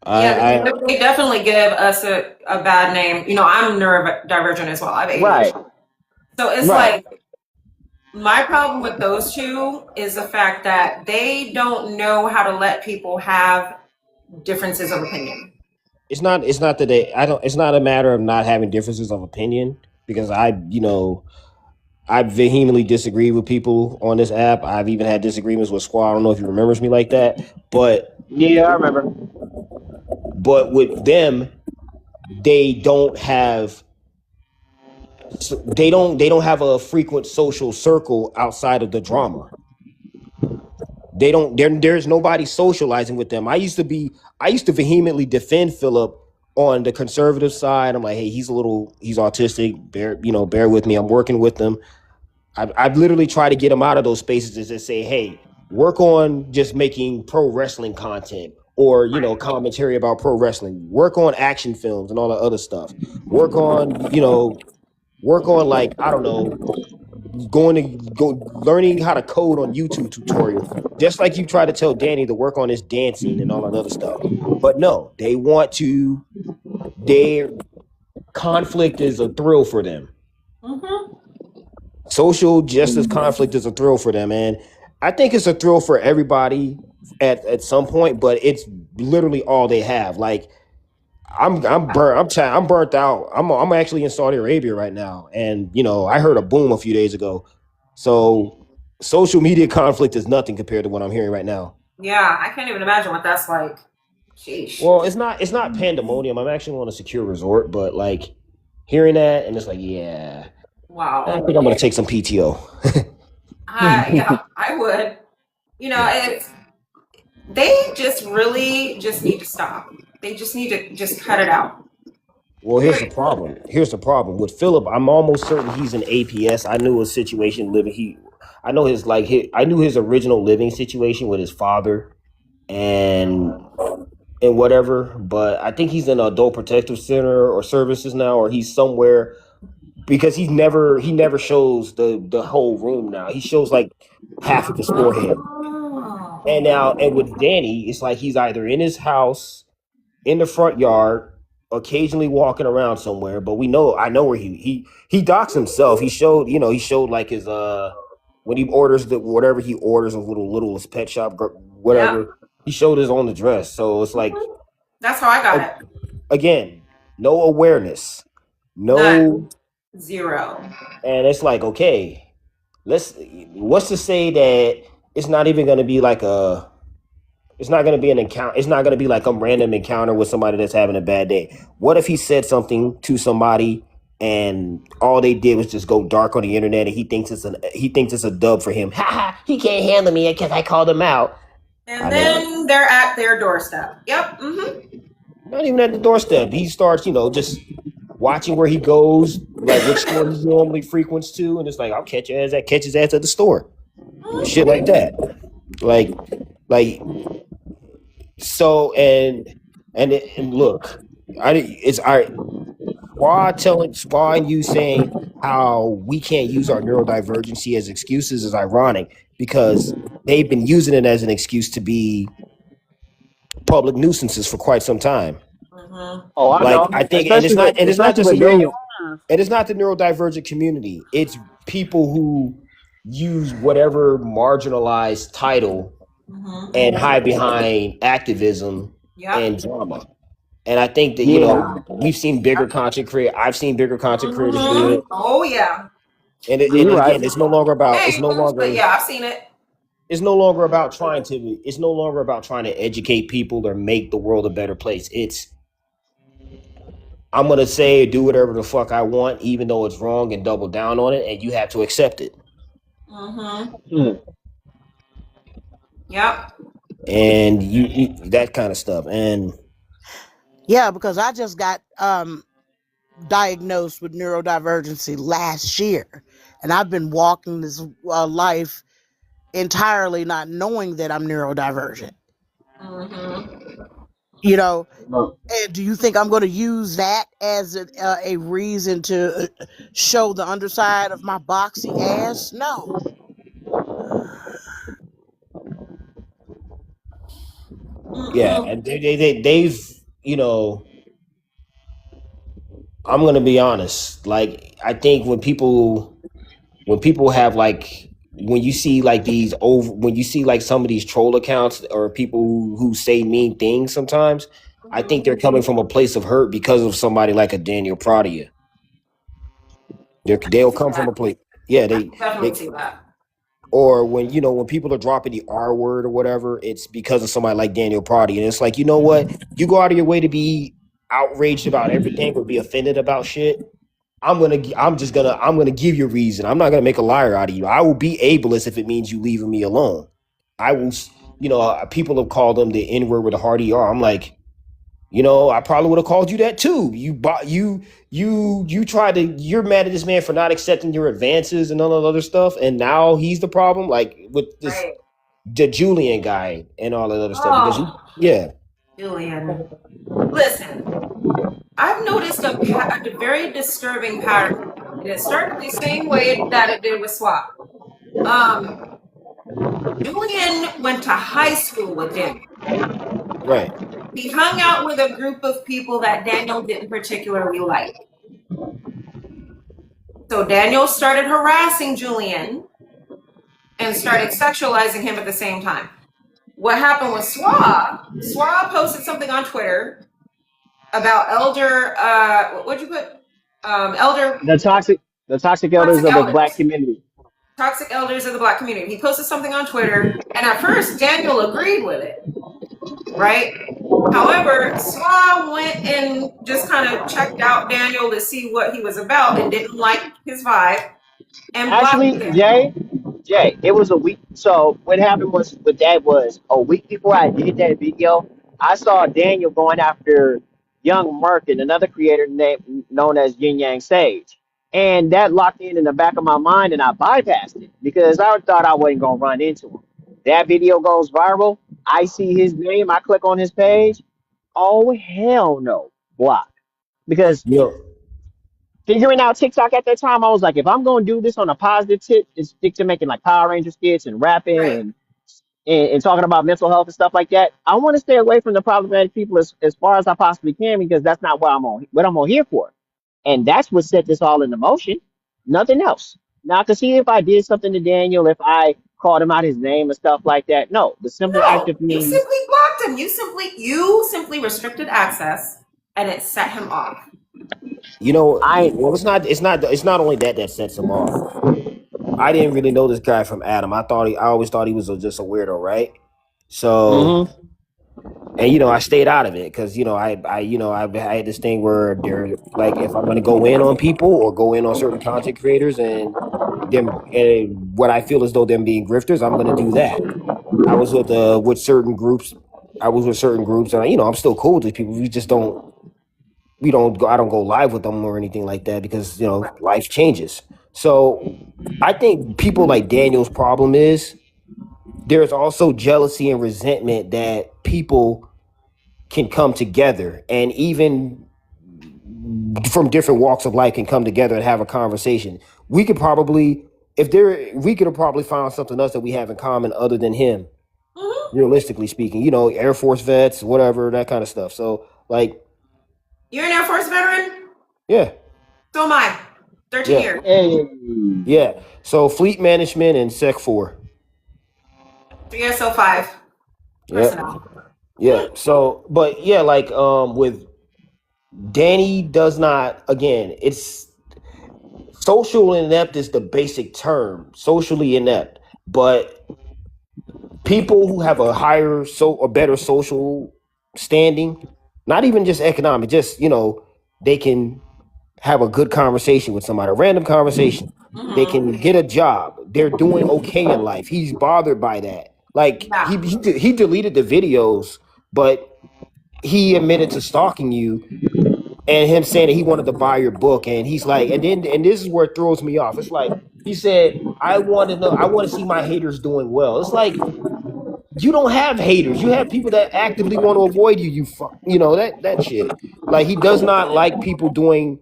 Yeah. I They definitely give us a bad name. I'm neurodivergent as well. I have Right, ADHD. So it's right. like my problem with those two is the fact that they don't know how to let people have differences of opinion. it's not that they I don't it's not a matter of not having differences of opinion, because I vehemently disagree with people on this app. I've even had disagreements with Squaw. I don't know if he remembers me like that, Yeah, I remember. but with them, they don't have they don't have a frequent social circle outside of the drama. They don't there's nobody socializing with them. I used to vehemently defend Philip on the conservative side. I'm like, hey, he's autistic. Bear with me. I'm working with them. I've literally tried to get him out of those spaces and just say, hey, work on just making pro wrestling content, or Right. commentary about pro wrestling. Work on action films and all that other stuff. Work on work on, like, I don't know, going to go learning how to code on YouTube tutorials. Just like you try to tell Danny to work on his dancing and all that other stuff. But no, they want to. Their conflict is a thrill for them. Mhm. Social justice conflict is a thrill for them, and I think it's a thrill for everybody at some point. But it's literally all they have. Like, I'm burnt out. I'm actually in Saudi Arabia right now, and I heard a boom a few days ago. So social media conflict is nothing compared to what I'm hearing right now. Yeah, I can't even imagine what that's like. Sheesh. Well, it's not pandemonium. I'm actually on a secure resort, but like hearing that and it's like, yeah, I Wow. think I'm gonna take some PTO. Yeah, I would. You know, Yeah. it's they just really just need to stop. They just need to just cut it out. Well, here's the Period. problem. Here's the problem with Philip. I'm almost certain he's an APS. I knew his situation living. I know I knew his original living situation with his father and whatever. But I think he's in an adult protective center or services now, or he's somewhere because he never shows the whole room now. He shows like half of his forehead. Oh. And with Danny, it's like he's either in his house in the front yard, occasionally walking around somewhere. But I know where he docks himself. He showed like his when he orders whatever he orders, a littlest pet shop, Yep. whatever. He showed his own address. So it's like That's how I got a- it. again, no awareness, None. no, Zero. and it's like okay, what's to say that it's not even going to be like a it's not going to be an encounter. It's not going to be like a random encounter with somebody that's having a bad day. What if he said something to somebody and all they did was just go dark on the internet and he thinks it's a dub for him. Ha ha! He can't handle me because I called him out. And I know. then they're at their doorstep. Yep. Mm-hmm. Not even at the doorstep. He starts, just watching where he goes, like which store he normally frequents to, and it's like I'll catch his ass at the store, shit like that. Like, like so, and look, Spa and you saying how we can't use our neurodivergency as excuses is ironic because they've been using it as an excuse to be public nuisances for quite some time. Mm-hmm. Oh, I Like know. I think, and Especially with it's not especially just with Daniel. and it's not the neurodivergent community. It's people who use whatever marginalized title Mm-hmm. and hide behind activism Yep. and drama. And I think that Yeah. we've seen bigger content creators. I've seen bigger content creators do Mm-hmm. it. Oh yeah. You're And right. again, Hey, but yeah, I've seen it. it's no longer about trying to educate people or make the world a better place. It's I'm gonna say do whatever the fuck I want, even though it's wrong, and double down on it, and you have to accept it. Mm-hmm. Hmm. Yep. And that kind of stuff. And Yeah, because I just got diagnosed with neurodivergency last year, and I've been walking this life entirely not knowing that I'm neurodivergent. Mm-hmm. You know, No. and do you think I'm going to use that as a reason to show the underside of my boxy ass? No. yeah, Mm-mm. and they've I'm gonna be honest. Like I think when people have like when you see like when you see like some of these troll accounts or people who say mean things sometimes, I think they're coming from a place of hurt because of somebody like a Daniel Pradia. I can They'll see come from a that. place, yeah. I can definitely They see that. or when people are dropping the R word or whatever, it's because of somebody like Daniel Pradia, and it's like what, you go out of your way to be outraged about everything or be offended about shit. I'm gonna give you a reason. I'm not gonna make a liar out of you. I will be ableist if it means you leaving me alone. I will. People have called them the N word with a hard ER. I'm like, I probably would have called you that too. You tried to. You're mad at this man for not accepting your advances and all that other stuff, and now he's the problem. Like with this Right. the Julian guy and all that other stuff. Because Oh, yeah, Julian. Listen, I've noticed a very disturbing pattern, and it started the same way that it did with Swap. Um, Julian went to high school with Daniel. right. He hung out with a group of people that Daniel didn't particularly like. So Daniel started harassing Julian and started sexualizing him at the same time. What happened with Swa posted something on Twitter about what'd you put? Elder The toxic elders toxic of the black elders. community. Toxic elders of the black community. He posted something on Twitter, and at first Daniel agreed with it, right? However, Swa went and just kind of checked out Daniel to see what he was about and didn't like his vibe and blocked Actually, Daniel. Jay, it was a week. So what happened was with that was a week before I did that video, I saw Daniel going after Young Merc and another creator known as Yin Yang Sage. And that locked in the back of my mind and I bypassed it because I thought I wasn't going to run into him. That video goes viral. I see his name. I click on his page. Oh, hell no. Block. Because You know, figuring out TikTok at that time, I was like, if I'm going to do this on a positive tip and stick to making like Power Ranger skits and rapping Right. and talking about mental health and stuff like that, I want to stay away from the problematic people as far as I possibly can because that's not what I'm on here for. And that's what set this all into motion. Nothing else. Not to see if I did something to Daniel, if I called him out his name and stuff like that. No, the simple act No, of you me, simply blocked him. You simply restricted access and it set him off. I well, it's not only that that sets him off. I didn't really know this guy from Adam. I always thought he was just a weirdo, right? So, mm-hmm. and I stayed out of it because I had this thing where they're like, if I'm going to go in on people or go in on certain content creators and them and what I feel as though them being grifters, I'm going to do that. I was with certain groups. I was with certain groups, and I'm still cool with these people. We don't go. I don't go live with them or anything like that because Right. life changes. So I think people like Daniel's problem is there's also jealousy and resentment that people can come together, and even from different walks of life can come together and have a conversation. We could probably, if there, we could have probably found something else that we have in common other than him. Mm-hmm. Realistically speaking, Air Force vets, whatever, that kind of stuff. So, like, You're an Air Force veteran? yeah, So am I. 13 yeah, years. Hey, yeah. So, fleet management and Sec 4. 3SO5 Yeah, personnel. yeah. So, but yeah, like, with Danny does not, again, it's social inept is the basic term, socially inept. But people who have a higher, a better social standing, not even just economic, just, they can have a good conversation with somebody, a random conversation. They Mm-hmm. can get a job. They're doing okay in life. He's bothered by that. Like Yeah. he deleted the videos, but he admitted to stalking you and him saying that he wanted to buy your book. And he's like, and this is where it throws me off. It's like he said, I want to see my haters doing well. It's like you don't have haters. You have people that actively want to avoid you. That shit. Like he does not like people doing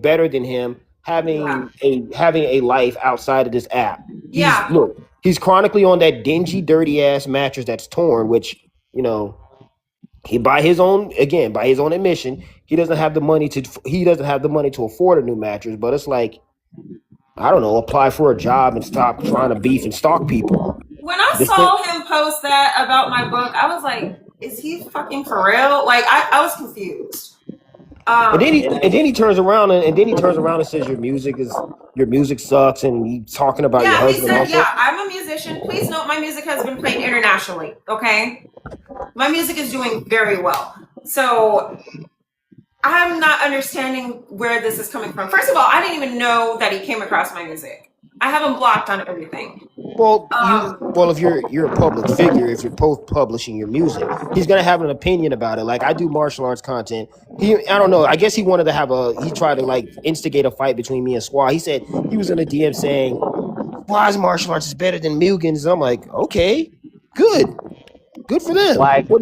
better than him Yeah. having a life outside of this app. Yeah. He's chronically on that dingy, dirty ass mattress that's torn, which, he by his own admission, he doesn't have the money to afford a new mattress, but it's like, I don't know, apply for a job and stop trying to beef and stalk people. When I This thing, saw him post that about my book, I was like, is he fucking for real? Like, I was confused. and then he turns around and says your music sucks and he's talking about your Yeah, he husband said, also. yeah, I'm a musician. Please note my music has been played internationally, okay? My music is doing very well. So I'm not understanding where this is coming from. First of all, I didn't even know that he came across my music. I have him blocked on everything. If you're a public figure, if you're both publishing your music, he's gonna have an opinion about it. Like I do martial arts content. I don't know. I guess he wanted to he tried to like instigate a fight between me and Squaw. He said he was in a DM saying Squaw's martial arts is better than Mugen's. I'm like, okay, good for them. like, What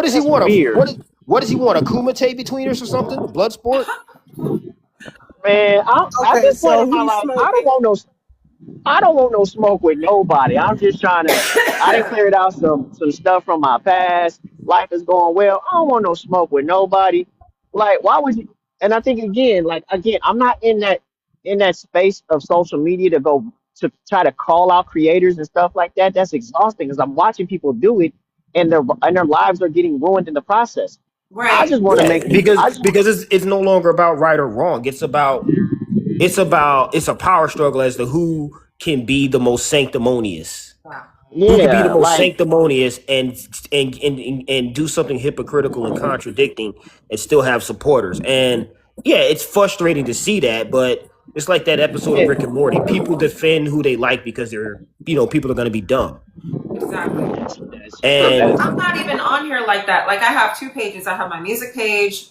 does he that's want? weird. What does he want? A kumite between us or something? A blood sport? Man, at Okay, this point so in my he's life, smoking. I don't want no smoke with nobody. I'm just trying to. I done cleared out some stuff from my past. Life is going well. I don't want no smoke with nobody. Like, why would you? And I think again, I'm not in that space of social media to go to try to call out creators and stuff like that. That's exhausting because I'm watching people do it, and their lives are getting ruined in the process. I Right. just want to Yeah, make. because I just it's no longer about right or wrong. It's a power struggle as to who can be the most sanctimonious. Yeah. Who could be the Yeah, most like sanctimonious and do something hypocritical and contradicting and still have supporters. And yeah, it's frustrating to see that, but it's like that episode of yeah, Rick and Morty. People defend who they like because they're, people are going to be dumb. Exactly. that's true. That And is I'm true. not even on here like that. Like I have two pages. I have my music page.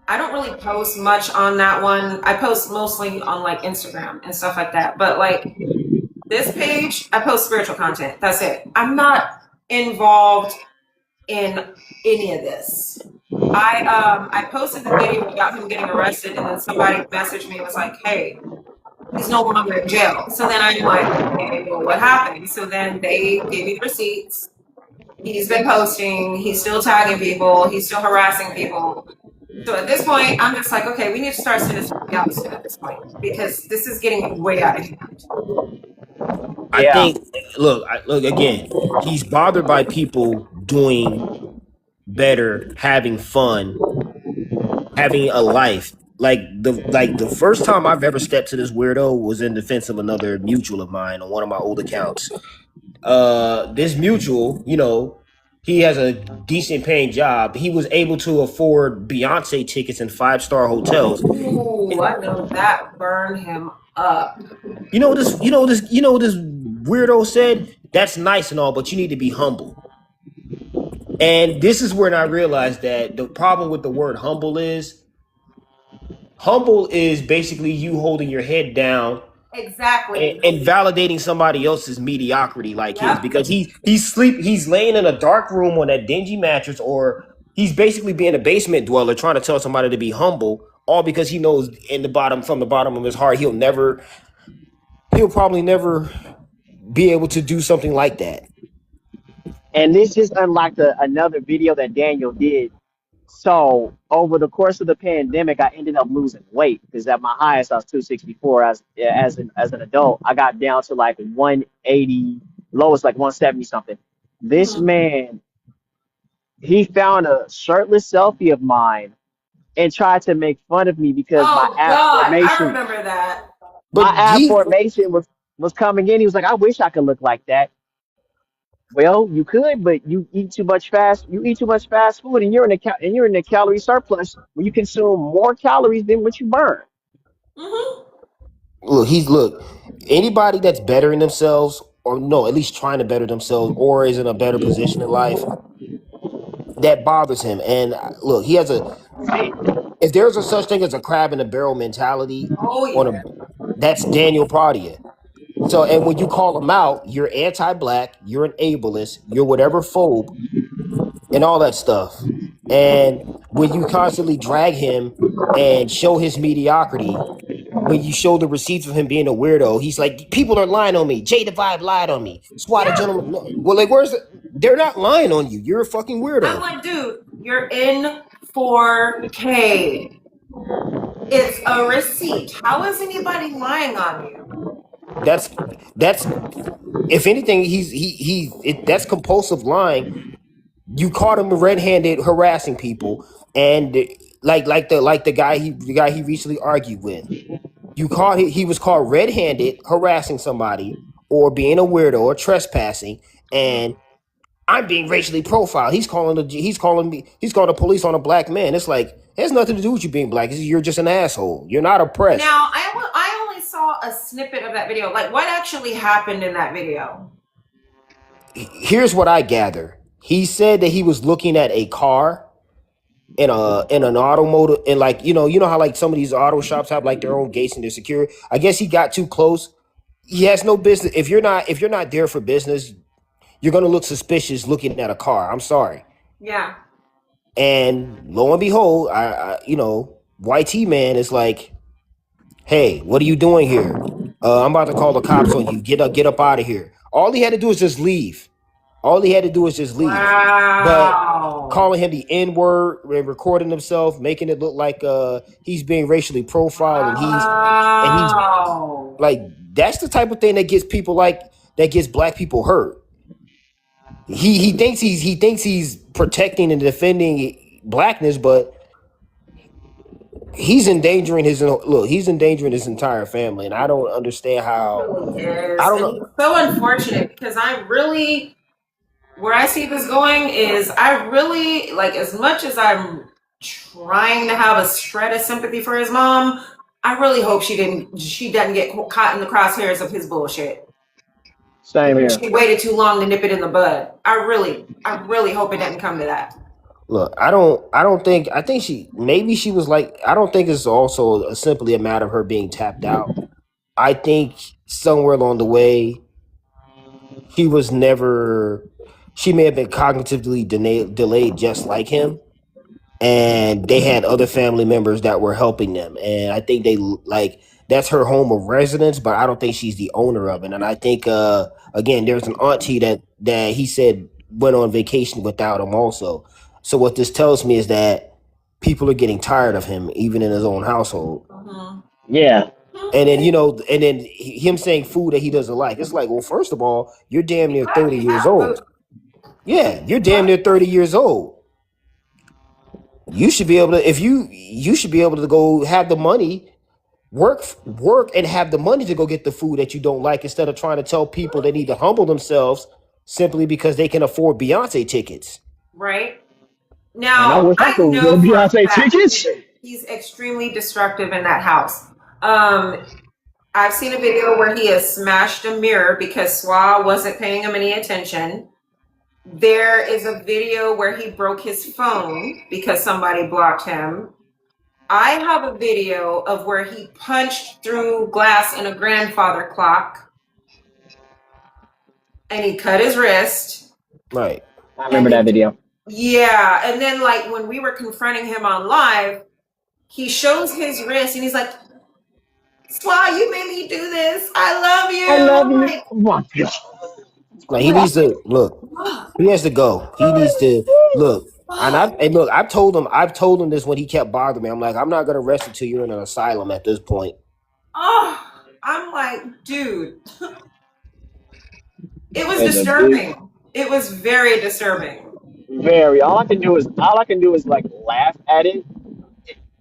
I don't really post much on that one. I post mostly on like Instagram and stuff like that. But like this page, I post spiritual content. That's it. I'm not involved in any of this. I posted the video about him getting arrested, and then somebody messaged me and was like, "Hey, he's no longer in jail." So then I'm like, "Okay, well, what happened?" So then they gave me receipts. He's been posting. He's still tagging people. He's still harassing people. So at this point, I'm just like, okay, we need to start sending something else at this point because this is getting way out of hand. I Yeah, think, look again, he's bothered by people doing better, having fun, having a life. Like the first time I've ever stepped to this weirdo was in defense of another mutual of mine on one of my old accounts. This mutual, he has a decent paying job. He was able to afford Beyonce tickets in 5-star hotels. Ooh, I know that burned him up. You know this weirdo said, that's nice and all, but you need to be humble. And this is when I realized that the problem with the word humble is basically you holding your head down Exactly. and validating somebody else's mediocrity like his, Yep. because he's laying in a dark room on that dingy mattress, or he's basically being a basement dweller trying to tell somebody to be humble, all because he knows from the bottom of his heart he'll probably never be able to do something like that. and this just unlocked another video that Daniel did. So over the course of the pandemic, I ended up losing weight because at my highest I was 264 as an adult. I got down to like 180, lowest like 170 something. This Mhm. man, he found a shirtless selfie of mine and tried to make fun of me because Oh God, I remember that. my But ab he formation was coming in. He was like, I wish I could look like that. Well, you could, but you eat too much fast food, and you're in a calorie surplus when you consume more calories than what you burn. Hmm. look, anybody that's bettering themselves, or no, at least trying to better themselves, or is in a better position in life, that bothers him. And look, he has a See, if there's a such thing as a crab in a barrel mentality Oh on yeah. a that's Daniel Pradia. So, and when you call him out, you're anti-black, you're an ableist, you're whatever phobe, and all that stuff. And when you constantly drag him and show his mediocrity, when you show the receipts of him being a weirdo, he's like, people are lying on me. Jay the Vibe lied on me. SWAT a Yeah. gentleman. No. Well, like, they're not lying on you. You're a fucking I'm weirdo. like, dude, you're in 4K. It's a receipt. How is anybody lying on you? That's that's if anything, that's compulsive lying. You caught him red-handed harassing people, and like the guy he recently argued with. He was caught red-handed harassing somebody or being a weirdo or trespassing, and I'm being racially profiled. He's calling the police on a black man. It's like it has nothing to do with you being black. You're just an asshole. You're not oppressed. Now, I only saw a snippet of that video. Like, what actually happened in that video? Here's what I gather. He said that he was looking at a car in an automotive, and like you know how like some of these auto shops have like their own gates and they're secure. I guess he got too close. He has no business. If you're not there for business, you're gonna look suspicious looking at a car. I'm sorry. Yeah. And lo and behold, YT man is like, hey, what are you doing here? I'm about to call the cops on you. Get up out of here. All he had to do is just leave. All he had to do is just leave. But Wow. calling him the N word, recording himself, making it look like he's being racially profiled, and he's Wow. like, that's the type of thing that gets black people hurt. He thinks he's protecting and defending blackness, but he's endangering his look. He's endangering his entire family, and I don't understand It how. really I is. don't And know. it's so unfortunate because I really, where I see this going is I really, like, as much as I'm trying to have a shred of sympathy for his mom, I really hope she doesn't get caught in the crosshairs of his bullshit. Same Because here. she waited too long to nip it in the bud. I really hope it doesn't come to that. Look, I don't think. I think maybe she was like. I don't think it's also simply a matter of her being tapped out. I think somewhere along the way, she was never. She may have been cognitively delayed, just like him, and they had other family members that were helping them, and I think they like that's her home of residence, but I don't think she's the owner of it. And I think again, there's an auntie that he said went on vacation without him also. So what this tells me is that people are getting tired of him even in his own household. Mm-hmm. Yeah. And then him saying food that he doesn't like, it's like, well, first of all, you're damn near 30 We years have food. old. Yeah, you're damn near 30 years old. You should be able to, if you should be able to go have the money, work and have the money to go get the food that you don't like, instead of trying to tell people they need to humble themselves simply because they can afford Beyonce tickets. Right? And I Now, wish I I could get know for a Beyonce fact tickets. he's extremely destructive in that house. I've seen a video where he has smashed a mirror because Swa wasn't paying him any attention. There is a video where he broke his phone because somebody blocked him. I have a video of where he punched through glass in a grandfather clock and he cut his wrist. Right. I remember that video. Yeah, and then like when we were confronting him on live, he shows his wrist and he's like, Swa, you made me do this. I love you. I love I'm you. like, Oh my God. Like, he needs to look. He has to go. He needs to look. And look, I've told him this when he kept bothering me. I'm like, I'm not gonna rest until you're in an asylum at this point. oh, I'm like, dude. It was As a big, disturbing. It was very disturbing. very. All I can do is like laugh at it.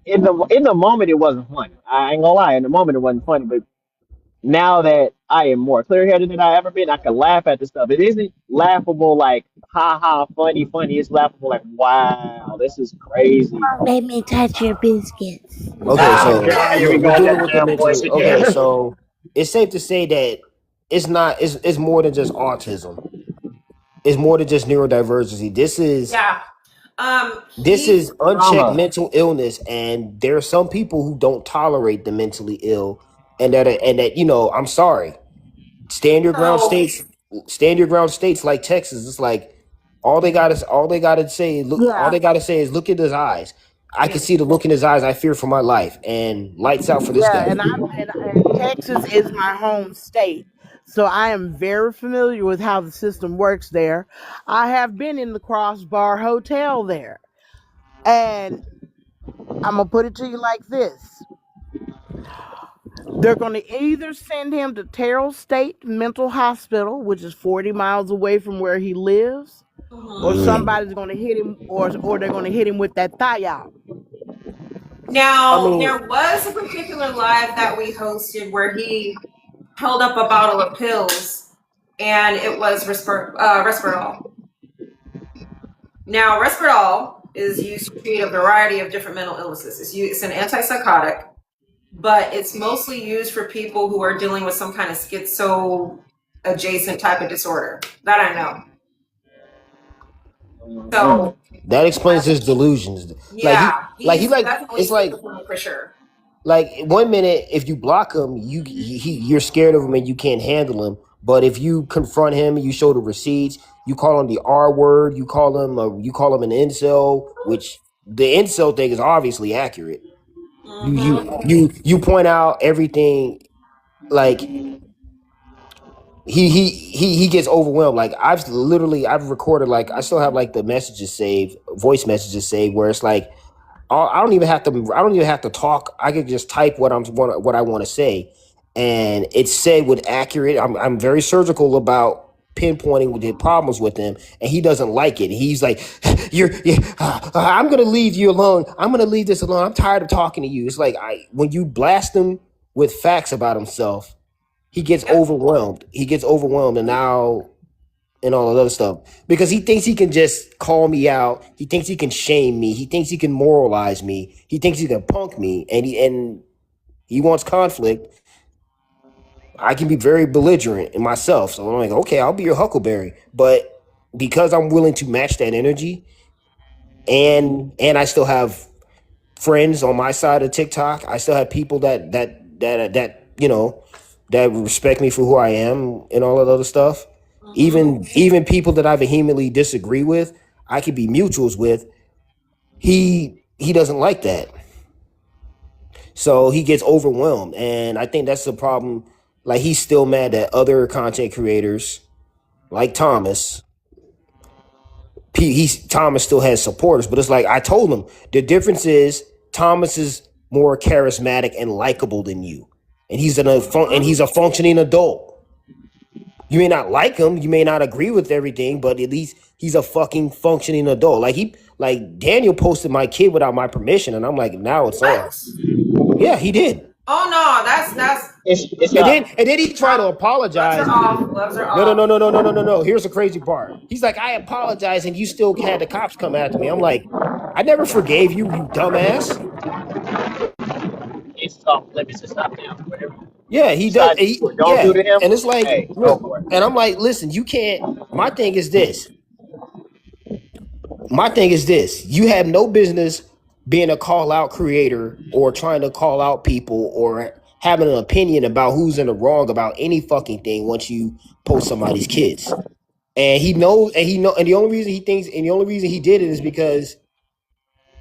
In the moment it wasn't funny. I ain't gonna lie. In the moment it wasn't funny, but now that I am more clear headed than I ever been, I can laugh at the stuff. It isn't laughable like ha ha funny funny. It's laughable like wow, this is crazy. Let me touch your biscuits. Okay, Oh so God, here we look, go we're with dealing that with the damn voice mentally. Okay, again. so it's safe to say that it's more than just autism. It's more than just neurodivergency. Yeah. This He is unchecked Drama. mental illness, and there are some people who don't tolerate the mentally ill, and that I'm sorry. Stand your ground so states, stand your ground states like Texas. It's like all they gotta say. Look, all Yeah, they gotta say is look at his eyes. I can yeah. see the look in his eyes. I fear for my life, and lights out for this yeah, guy. and Texas is my home state, so I am very familiar with how the system works there. I have been in the Crossbar Hotel there, and I'm gonna put it to you like this: they're gonna either send him to Terrell State Mental Hospital, which is 40 miles away from where he lives, or Mhm. Mm. somebody's gonna hit him, or they're gonna hit him with that thigh out. I Now, mean, there was a particular live that we hosted where he held up a bottle of pills and it was Risperdal. Now, Risperdal is used to treat a variety of different mental illnesses. It's an antipsychotic, but it's mostly used for people who are dealing with some kind of schizo adjacent type of disorder. That I know. Mhm. So, that explains his delusions. Like he, yeah, like he, he's like definitely it's like schizophrenic for sure. like 1 minute if you block him, you're scared of him and you can't handle him. But if you confront him, you show the receipts, you call him the R word, you call him an incel, which the incel thing is obviously accurate. You point out everything, like he gets overwhelmed. Like I've recorded, like I still have like the messages saved, voice messages saved, where it's like I don't even have to talk. I can just type what I want to say, and it's said with accurate. I'm very surgical about pinpointing the problems with him, and he doesn't like it. He's like, I'm gonna leave you alone. I'm gonna leave this alone. I'm tired of talking to you. It's like when you blast him with facts about himself, he gets Yep. overwhelmed. He gets overwhelmed, and now and all that other stuff because he thinks he can just call me out. He thinks he can shame me. He thinks he can moralize me. He thinks he can punk me, and he wants conflict. I can be very belligerent in myself, so I'm like, okay, I'll be your Huckleberry, but because I'm willing to match that energy, and I still have friends on my side of TikTok. I still have people that that respect me for who I am and all that other stuff. Mm-hmm. Even people that I vehemently disagree with, I could be mutuals with. He doesn't like that, so he gets overwhelmed, and I think that's the problem. Like he's still mad that other content creators like Thomas. Thomas still has supporters, but it's like I told him the difference is Thomas is more charismatic and likable than you, and he's a functioning adult. You may not like him, you may not agree with everything, but at least he's a fucking functioning adult. Like Daniel posted my kid without my permission, and I'm like, now it's on. What? Yeah, he did. Oh no, that's It's And then he tried to gloves are apologize. off. Gloves are No, no, no, off. no, no, no, no, no, no. Here's the crazy part. He's like, I apologize, and you still had the cops come after me. I'm like, I never forgave you, you dumbass. it's off limits to stop now. Whatever you Yeah, he does. decide to do or don't do Yeah, to him, and it's like, hey, go look, for it. and I'm like, listen, you can't. My thing is this. My thing is this. You have no business being a call out creator or trying to call out people or having an opinion about who's in the wrong about any fucking thing once you post somebody's kids. And he knows, and the only reason he thinks, and the only reason he did it is because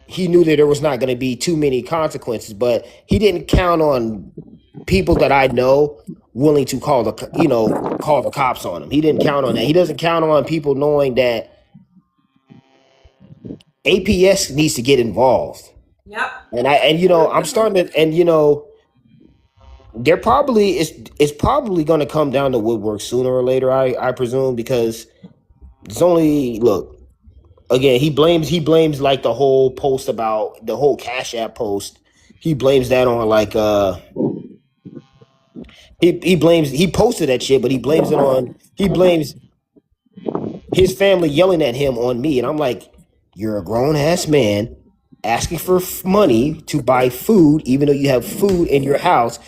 he knew that there was not going to be too many consequences. But he didn't count on people that I know willing to call the cops on him. He didn't count on that. He doesn't count on people knowing that APS needs to get involved. Yep. I'm starting to, they're probably it's probably going to come down to woodwork sooner or later. I presume because it's only look again. He blames like the whole post about the whole Cash App post. He blames that on like he posted that shit, but he blames his family yelling at him on me, and I'm like, you're a grown ass man asking for money to buy food, even though you have food in your house,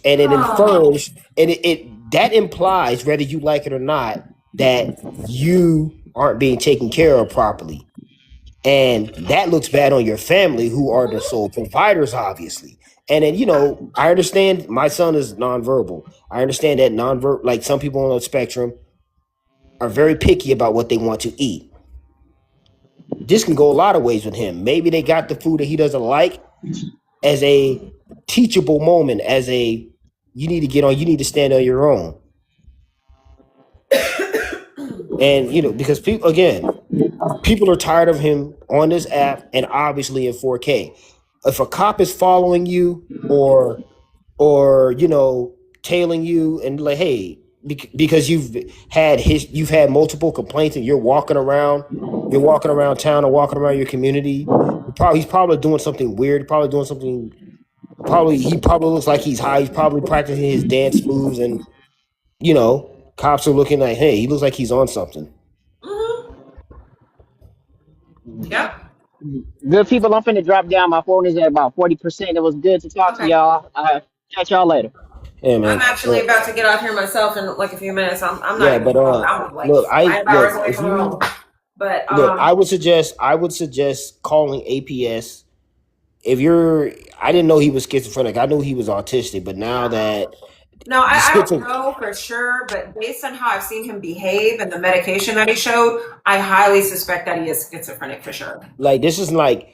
and it Oh. infers and it that implies, whether you like it or not, that you aren't being taken care of properly, and that looks bad on your family, who are the sole providers, obviously. And then I understand my son is nonverbal. I understand that nonverbal, like some people on the spectrum, are very picky about what they want to eat. This can go a lot of ways with him. Maybe they got the food that he doesn't like as a teachable moment, as a you need to stand on your own. And because people are tired of him on this app and obviously in 4K. If a cop is following you or tailing you and like, hey, because you've had multiple complaints and you're walking around town or walking around your community. He's probably doing something weird. Probably doing something. He probably looks like he's high. He's probably practicing his dance moves, and cops are looking like, hey, he looks like he's on something. Mm-hmm. Yep. Good people, I'm finna drop down. My phone is at about 40%. It was good to talk to Okay. y'all. Catch y'all later. Yeah, I'm man. actually about to get off here myself in like a few minutes. I'm not Yeah, even but close. I'm like look, 5 hours away if from you home. But look, I would suggest calling APS if you're. I didn't know he was schizophrenic. I knew he was autistic, but now that no, the I don't schizo, know for sure, but based on how I've seen him behave and the medication that he showed, I highly suspect that he is schizophrenic for sure. like this is like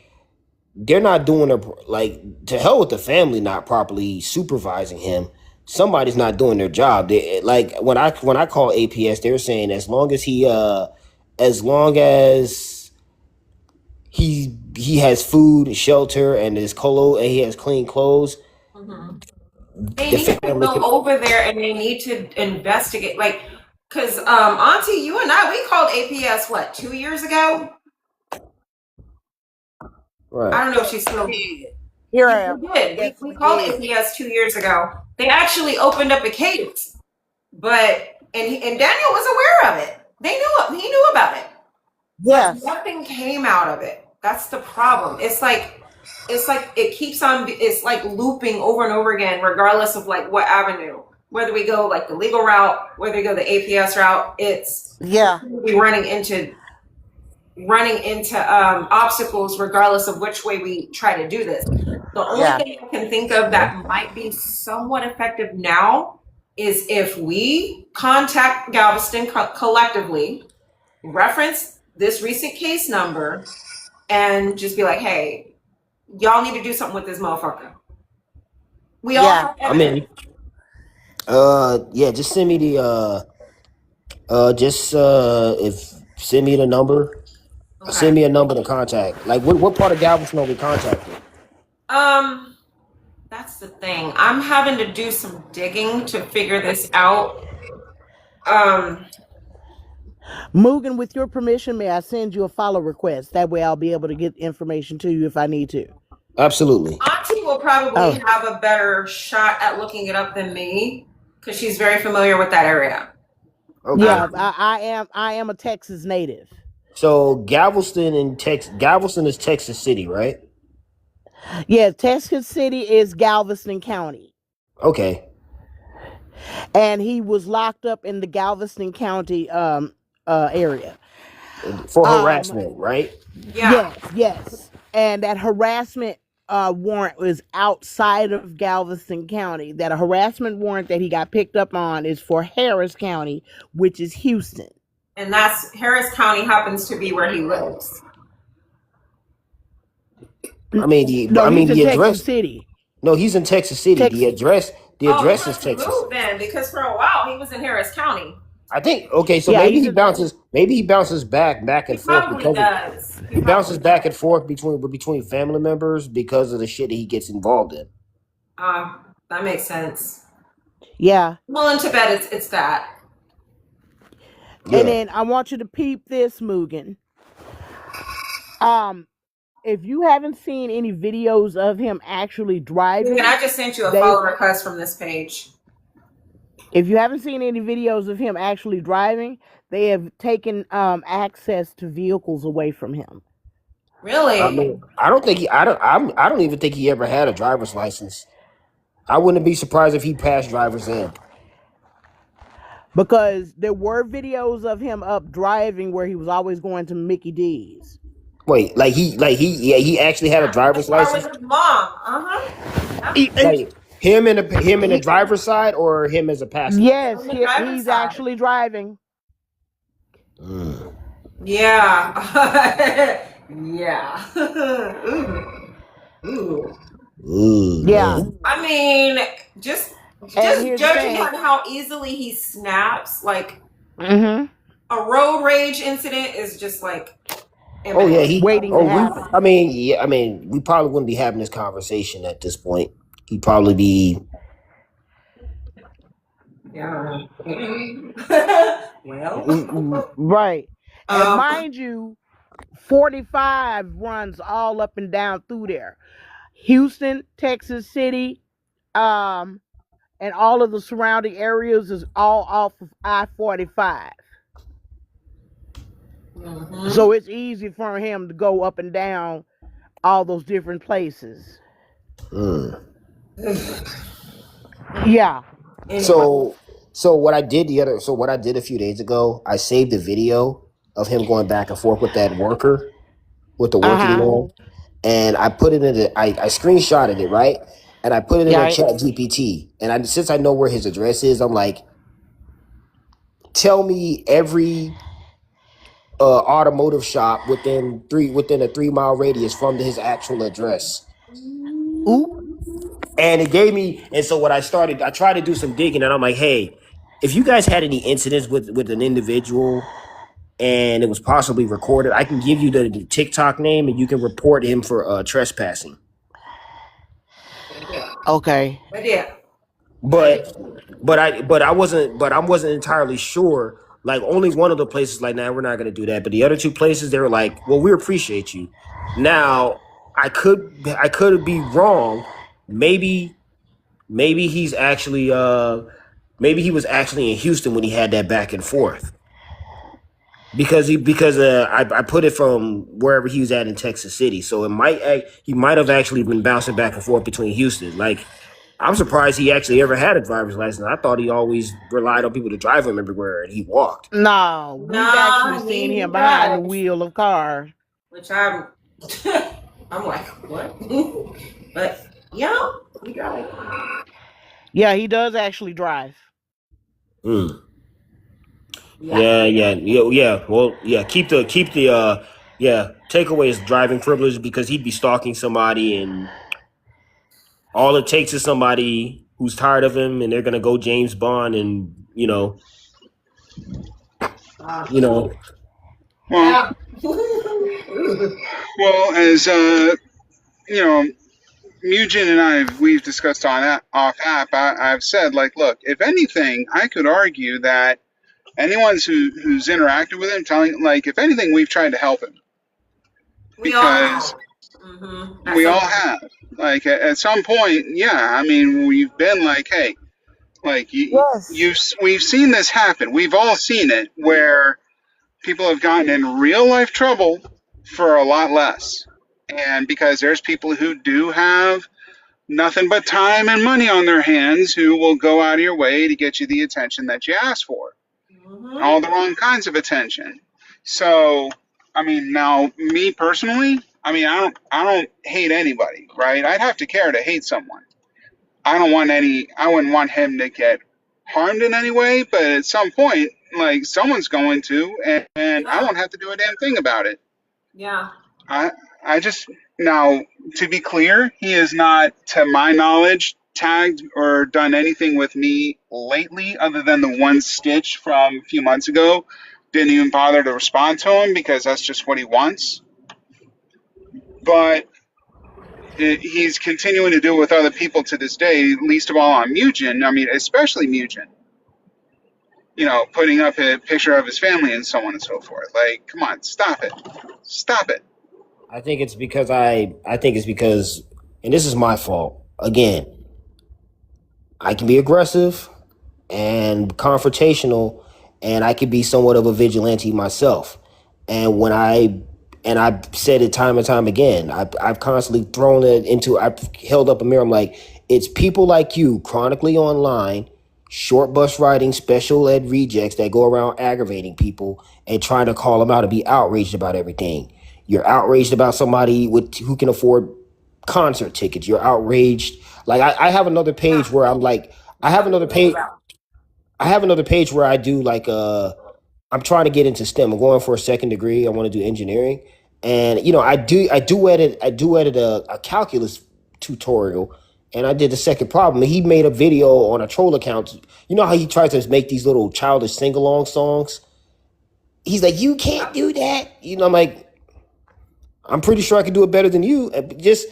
they're not doing like to hell with the family not properly supervising him. Somebody's not doing their job. Like when I call APS, they're saying as long as he has food, shelter, and and he has clean clothes, Mm-hmm. They the need to family go can. over there and they need to investigate. Like, Because Auntie, you and I, we called APS what, 2 years ago? Right. I don't know if she's still. Here I Yeah, am. we did. Yes, We we called did. APS 2 years ago. They actually opened up a case, but and Daniel was aware of it. They knew it. He knew about it, but Yes. nothing came out of it. That's the problem. It's like it keeps on. It's like looping over and over again, regardless of like what avenue. Whether we go like the legal route, whether we go the APS route, it's Yeah. we running into obstacles regardless of which way we try to do this. The only Yeah. thing I can think of that might be somewhat effective now is if we contact Galveston collectively, reference this recent case number, and just be like, hey, y'all need to do something with this motherfucker. We all Yeah. have I evidence. mean, yeah, just send me the if send me the number. Send Okay. me a number to contact. Like, what part of Galveston are we contacting? Um, that's the thing. I'm having to do some digging to figure this out. Um, Mugen, with your permission, may I send you a follow request? That way I'll be able to get information to you if I need to. Absolutely. Auntie will probably Oh. have a better shot at looking it up than me because she's very familiar with that area. Okay. Yeah, I am a Texas native. So Galveston is Texas City, right? Yeah, Texas City is Galveston County. Okay. And he was locked up in the Galveston County area. For harassment, right? Yeah. Yes. And that harassment warrant was outside of Galveston County. That a harassment warrant that he got picked up on is for Harris County, which is Houston. And that's Harris County happens to be where he lives. I mean, He's in the Texas address. City. No, he's in Texas City. The address He is must Texas. moved then because for a while he was in Harris County. I think. Okay, so Yeah, maybe he's he in- bounces. Maybe he bounces back He and forth probably because does. he bounces back and forth between family members because of the shit that he gets involved in. That makes sense. Yeah. Well, in Tibet, it's that. Yeah. And then I want you to peep this, Mugen. If you haven't seen any videos of him actually driving, And I just sent you a follow request from this page. if you haven't seen any videos of him actually driving, they have taken access to vehicles away from him. Really? I mean, I don't even think he ever had a driver's license. I wouldn't be surprised if he passed driver's ed. Because there were videos of him up driving where he was always going to Mickey D's. Wait, he actually had a driver's license. With his mom. Like him in the driver's side or him as a passenger. Yes, On the driver's he's side. actually driving. Yeah. Yeah. Ooh. Yeah. Man. I mean, just here's the judging thing. on how easily he snaps, like Mm-hmm. a road rage incident is just like. Oh yeah, Waiting to happen. I mean, we probably wouldn't be having this conversation at this point. He'd probably be. Yeah. Well. Right. And mind you, 45 runs all up and down through there. Houston, Texas City, and all of the surrounding areas is all off of I-45. Mm-hmm. So it's easy for him to go up and down all those different places. Yeah. So what I did a few days ago, I saved a video of him going back and forth with that worker, with the working man, and I put it in I screenshotted it, right? And I put it in a chat GPT. And since I know where his address is, I'm like, tell me every automotive shop within a 3-mile radius from his actual address. Ooh. And it gave me, and so I tried to do some digging, and I'm like, hey, if you guys had any incidents with an individual and it was possibly recorded, I can give you the TikTok name and you can report him for trespassing. Okay. But yeah. Like, I wasn't entirely sure. Like only one of the places like, nah, we're not gonna do that. But the other two places they were like, well, we appreciate you. Now I could be wrong. Maybe he's actually maybe he was actually in Houston when he had that back and forth. Because I put it from wherever he was at in Texas City, so he might have actually been bouncing back and forth between Houston. Like I'm surprised he actually ever had a driver's license. I thought he always relied on people to drive him everywhere, and he walked. No, we've actually nah, seen he him behind the does. wheel of cars. Which I'm, I'm like, what? But yeah, he drives. Yeah, he does actually drive. Mm. Yeah. Yeah. Well, yeah. Keep the take away his driving privilege because he'd be stalking somebody, and all it takes is somebody who's tired of him, and they're gonna go James Bond, and Uh, you know. Well, yeah. well, as you know, Mugen and we've discussed on that off app. I've said like, look, if anything, I could argue that anyone who's interacted with him, telling like, if anything, we've tried to help him We all because have. At we some all point. have. Like at some point, yeah. I mean, we've been like, hey, like Yes. we've seen this happen. We've all seen it where people have gotten in real life trouble for a lot less, and because there's people who do have nothing but time and money on their hands who will go out of your way to get you the attention that you ask for, Mm-hmm. all the wrong kinds of attention. So, I mean, now me personally, I mean, I don't hate anybody, right? I'd have to care to hate someone. I wouldn't want him to get harmed in any way, but at some point, like someone's going to, and I Yeah. won't have to do a damn thing about it. Yeah. I I just now to be clear, he is not, to my knowledge, tagged or done anything with me lately other than the one stitch from a few months ago. Didn't even bother to respond to him because that's just what he wants. But he's continuing to do it with other people to this day, least of all on Mugen. I mean, especially Mugen. You know, putting up a picture of his family and so on and so forth. Like, come on, stop it. Stop it. I think it's because, and this is my fault again. I can be aggressive and confrontational, and I can be somewhat of a vigilante myself. And when I've said it time and time again, I've constantly thrown it into. I've held up a mirror. I'm like, it's people like you, chronically online, short bus riding special ed rejects that go around aggravating people and trying to call them out and be outraged about everything. You're outraged about somebody who can afford concert tickets. You're outraged. Like I have another Yeah. page where I'm like, I That's have what another it's all page. about. I have another page where I do like I'm trying to get into STEM. I'm going for a second degree. I want to do engineering, and I do edit a calculus tutorial, and I did the second problem. And he made a video on a troll account. You know how he tries to make these little childish sing along songs. He's like, you can't do that. I'm like, I'm pretty sure I can do it better than you. Just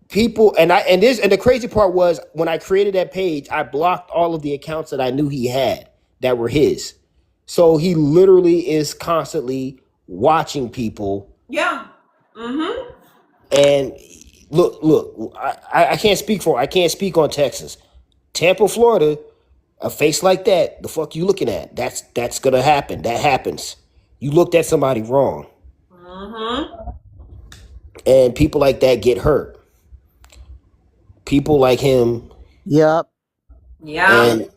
people, and the crazy part was when I created that page, I blocked all of the accounts that I knew he had that were his. So he literally is constantly watching people. Yeah. Mm-hmm. And look, I can't speak on Texas. Tampa, Florida, a face like that, the fuck you looking at? That's gonna happen. That happens. You looked at somebody wrong. Mm-hmm. And people like that get hurt. People like him, Yep. Yeah. and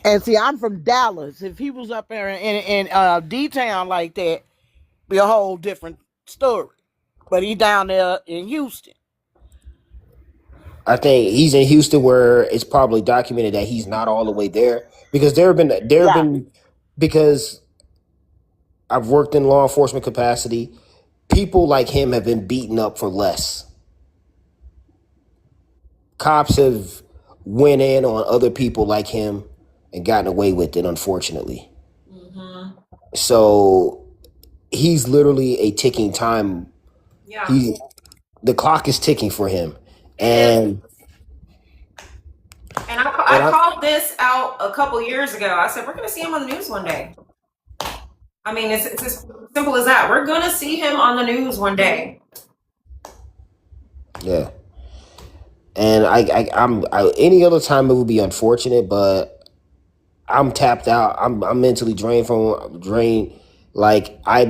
And see, I'm from Dallas. If he was up there in D-Town like that, be a whole different story. But he down there in Houston. I think he's in Houston where it's probably documented that he's not all the way there because there have Yeah. been because I've worked in law enforcement capacity. People like him have been beaten up for less. Cops have went in on other people like him and gotten away with it, unfortunately. Mm-hmm. So he's literally a ticking time. Yeah. He The clock is ticking for him, It is. and And I called this out a couple years ago. I said, we're going to see him on the news one day. I mean, it's as simple as that. We're going to see him on the news one day. Yeah. And I'm any other time it would be unfortunate, but I'm tapped out. I'm mentally drained. Like I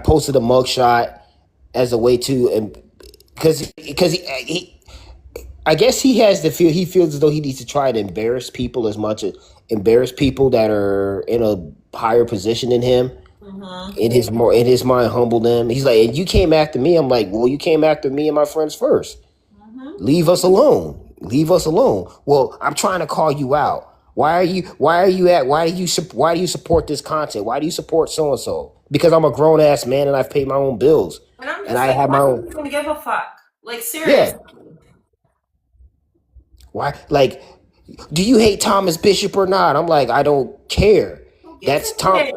posted a mugshot as a way to, and because he I guess he feels as though he needs to try to embarrass people as much as embarrass people that are in a higher position than him. Mm-hmm. In his mind, humble them. He's like, and you came after me. I'm like, well, you came after me and my friends first. Mm-hmm. Leave us alone. Leave us alone. Well, I'm trying to call you out. Why do you support this content? Why do you support so and so? Because I'm a grown ass man and I've paid my own bills. And I'm just And I like, have my why own. do you even give a fuck? Like, seriously. Yeah. Why? Like, do you hate Thomas Bishop or not? I'm like, I don't care. That's Tom.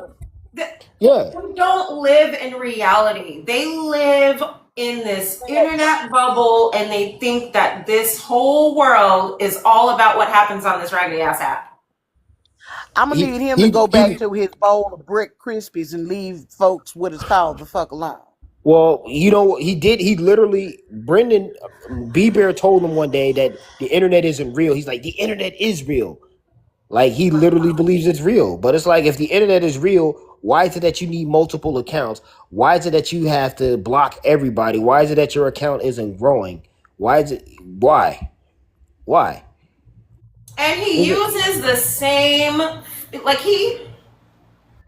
Yeah. They don't live in reality. They live in this internet bubble and they think that this whole world is all about what happens on this raggedy ass app. I'm gonna need him to go back to his bowl of brick Krispies and leave folks what it's called the fuck alone. Well, you know he did. He literally, Brendan B. Bear told him one day that the internet isn't real. He's like, the internet is real. Like he literally believes it's real. But it's like, if the internet is real, why is it that you need multiple accounts? Why is it that you have to block everybody? Why is it that your account isn't growing? Why? And he uses the same, like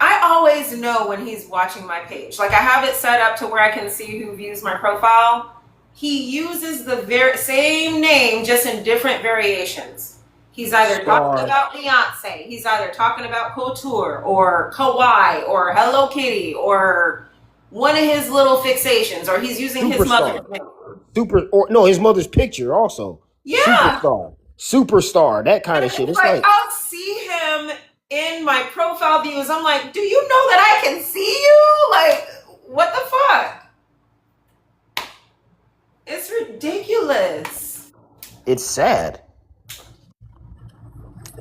I always know when he's watching my page. Like, I have it set up to where I can see who views my profile. He uses the very same name, just in different variations. He's either talking about Beyonce, he's either talking about Couture or Kawaii or Hello Kitty or one of his little fixations, or he's using his mother's name. His mother's picture also. Yeah. Superstar, that kind of shit. It's like I'll see him in my profile views. I'm like, do you know that I can see you? Like, what the fuck? It's ridiculous. It's sad.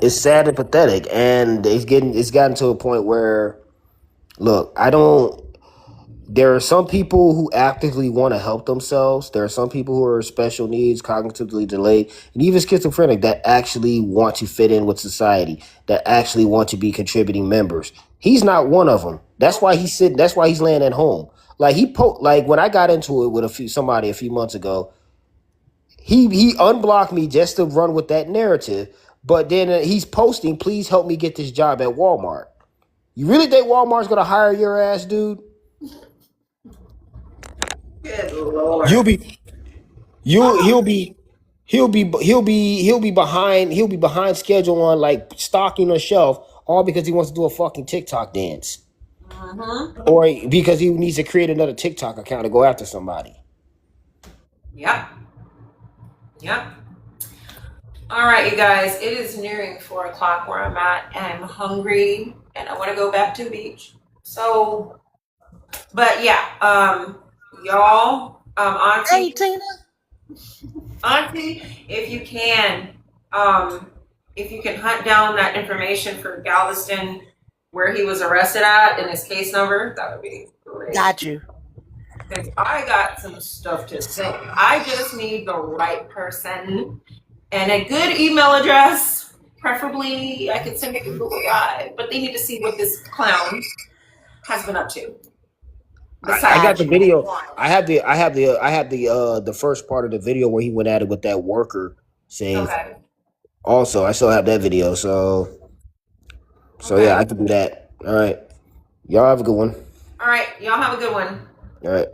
It's sad and pathetic, and it's gotten to a point where, look, there are some people who actively want to help themselves. There are some people who are special needs, cognitively delayed, and even schizophrenic that actually want to fit in with society, that actually want to be contributing members. He's not one of them. That's why he's sitting. That's why he's laying at home. Like like when I got into it with somebody a few months ago, he unblocked me just to run with that narrative. But then he's posting, please help me get this job at Walmart. You really think Walmart's gonna hire your ass, dude? Good Lord. He'll be behind schedule on like stocking a shelf, all because he wants to do a fucking TikTok dance. Mm-hmm. Or because he needs to create another TikTok account to go after somebody. Yep. All right, you guys, it is nearing 4:00 where I'm at, and I'm hungry, and I want to go back to the beach. So, but yeah, y'all, Auntie, Hey, Tina. Auntie, if you can hunt down that information for Galveston, where he was arrested at, and his case number, that would be great. Got you. Because I got some stuff to say. I just need the right person and a good email address. Preferably, I could send it to Google Drive, but they need to see what this clown has been up to. I got the video. I have the first part of the video where he went at it with that worker saying. Okay. Also, I still have that video, so yeah, I can do that. All right, y'all have a good one. All right, y'all have a good one. All right.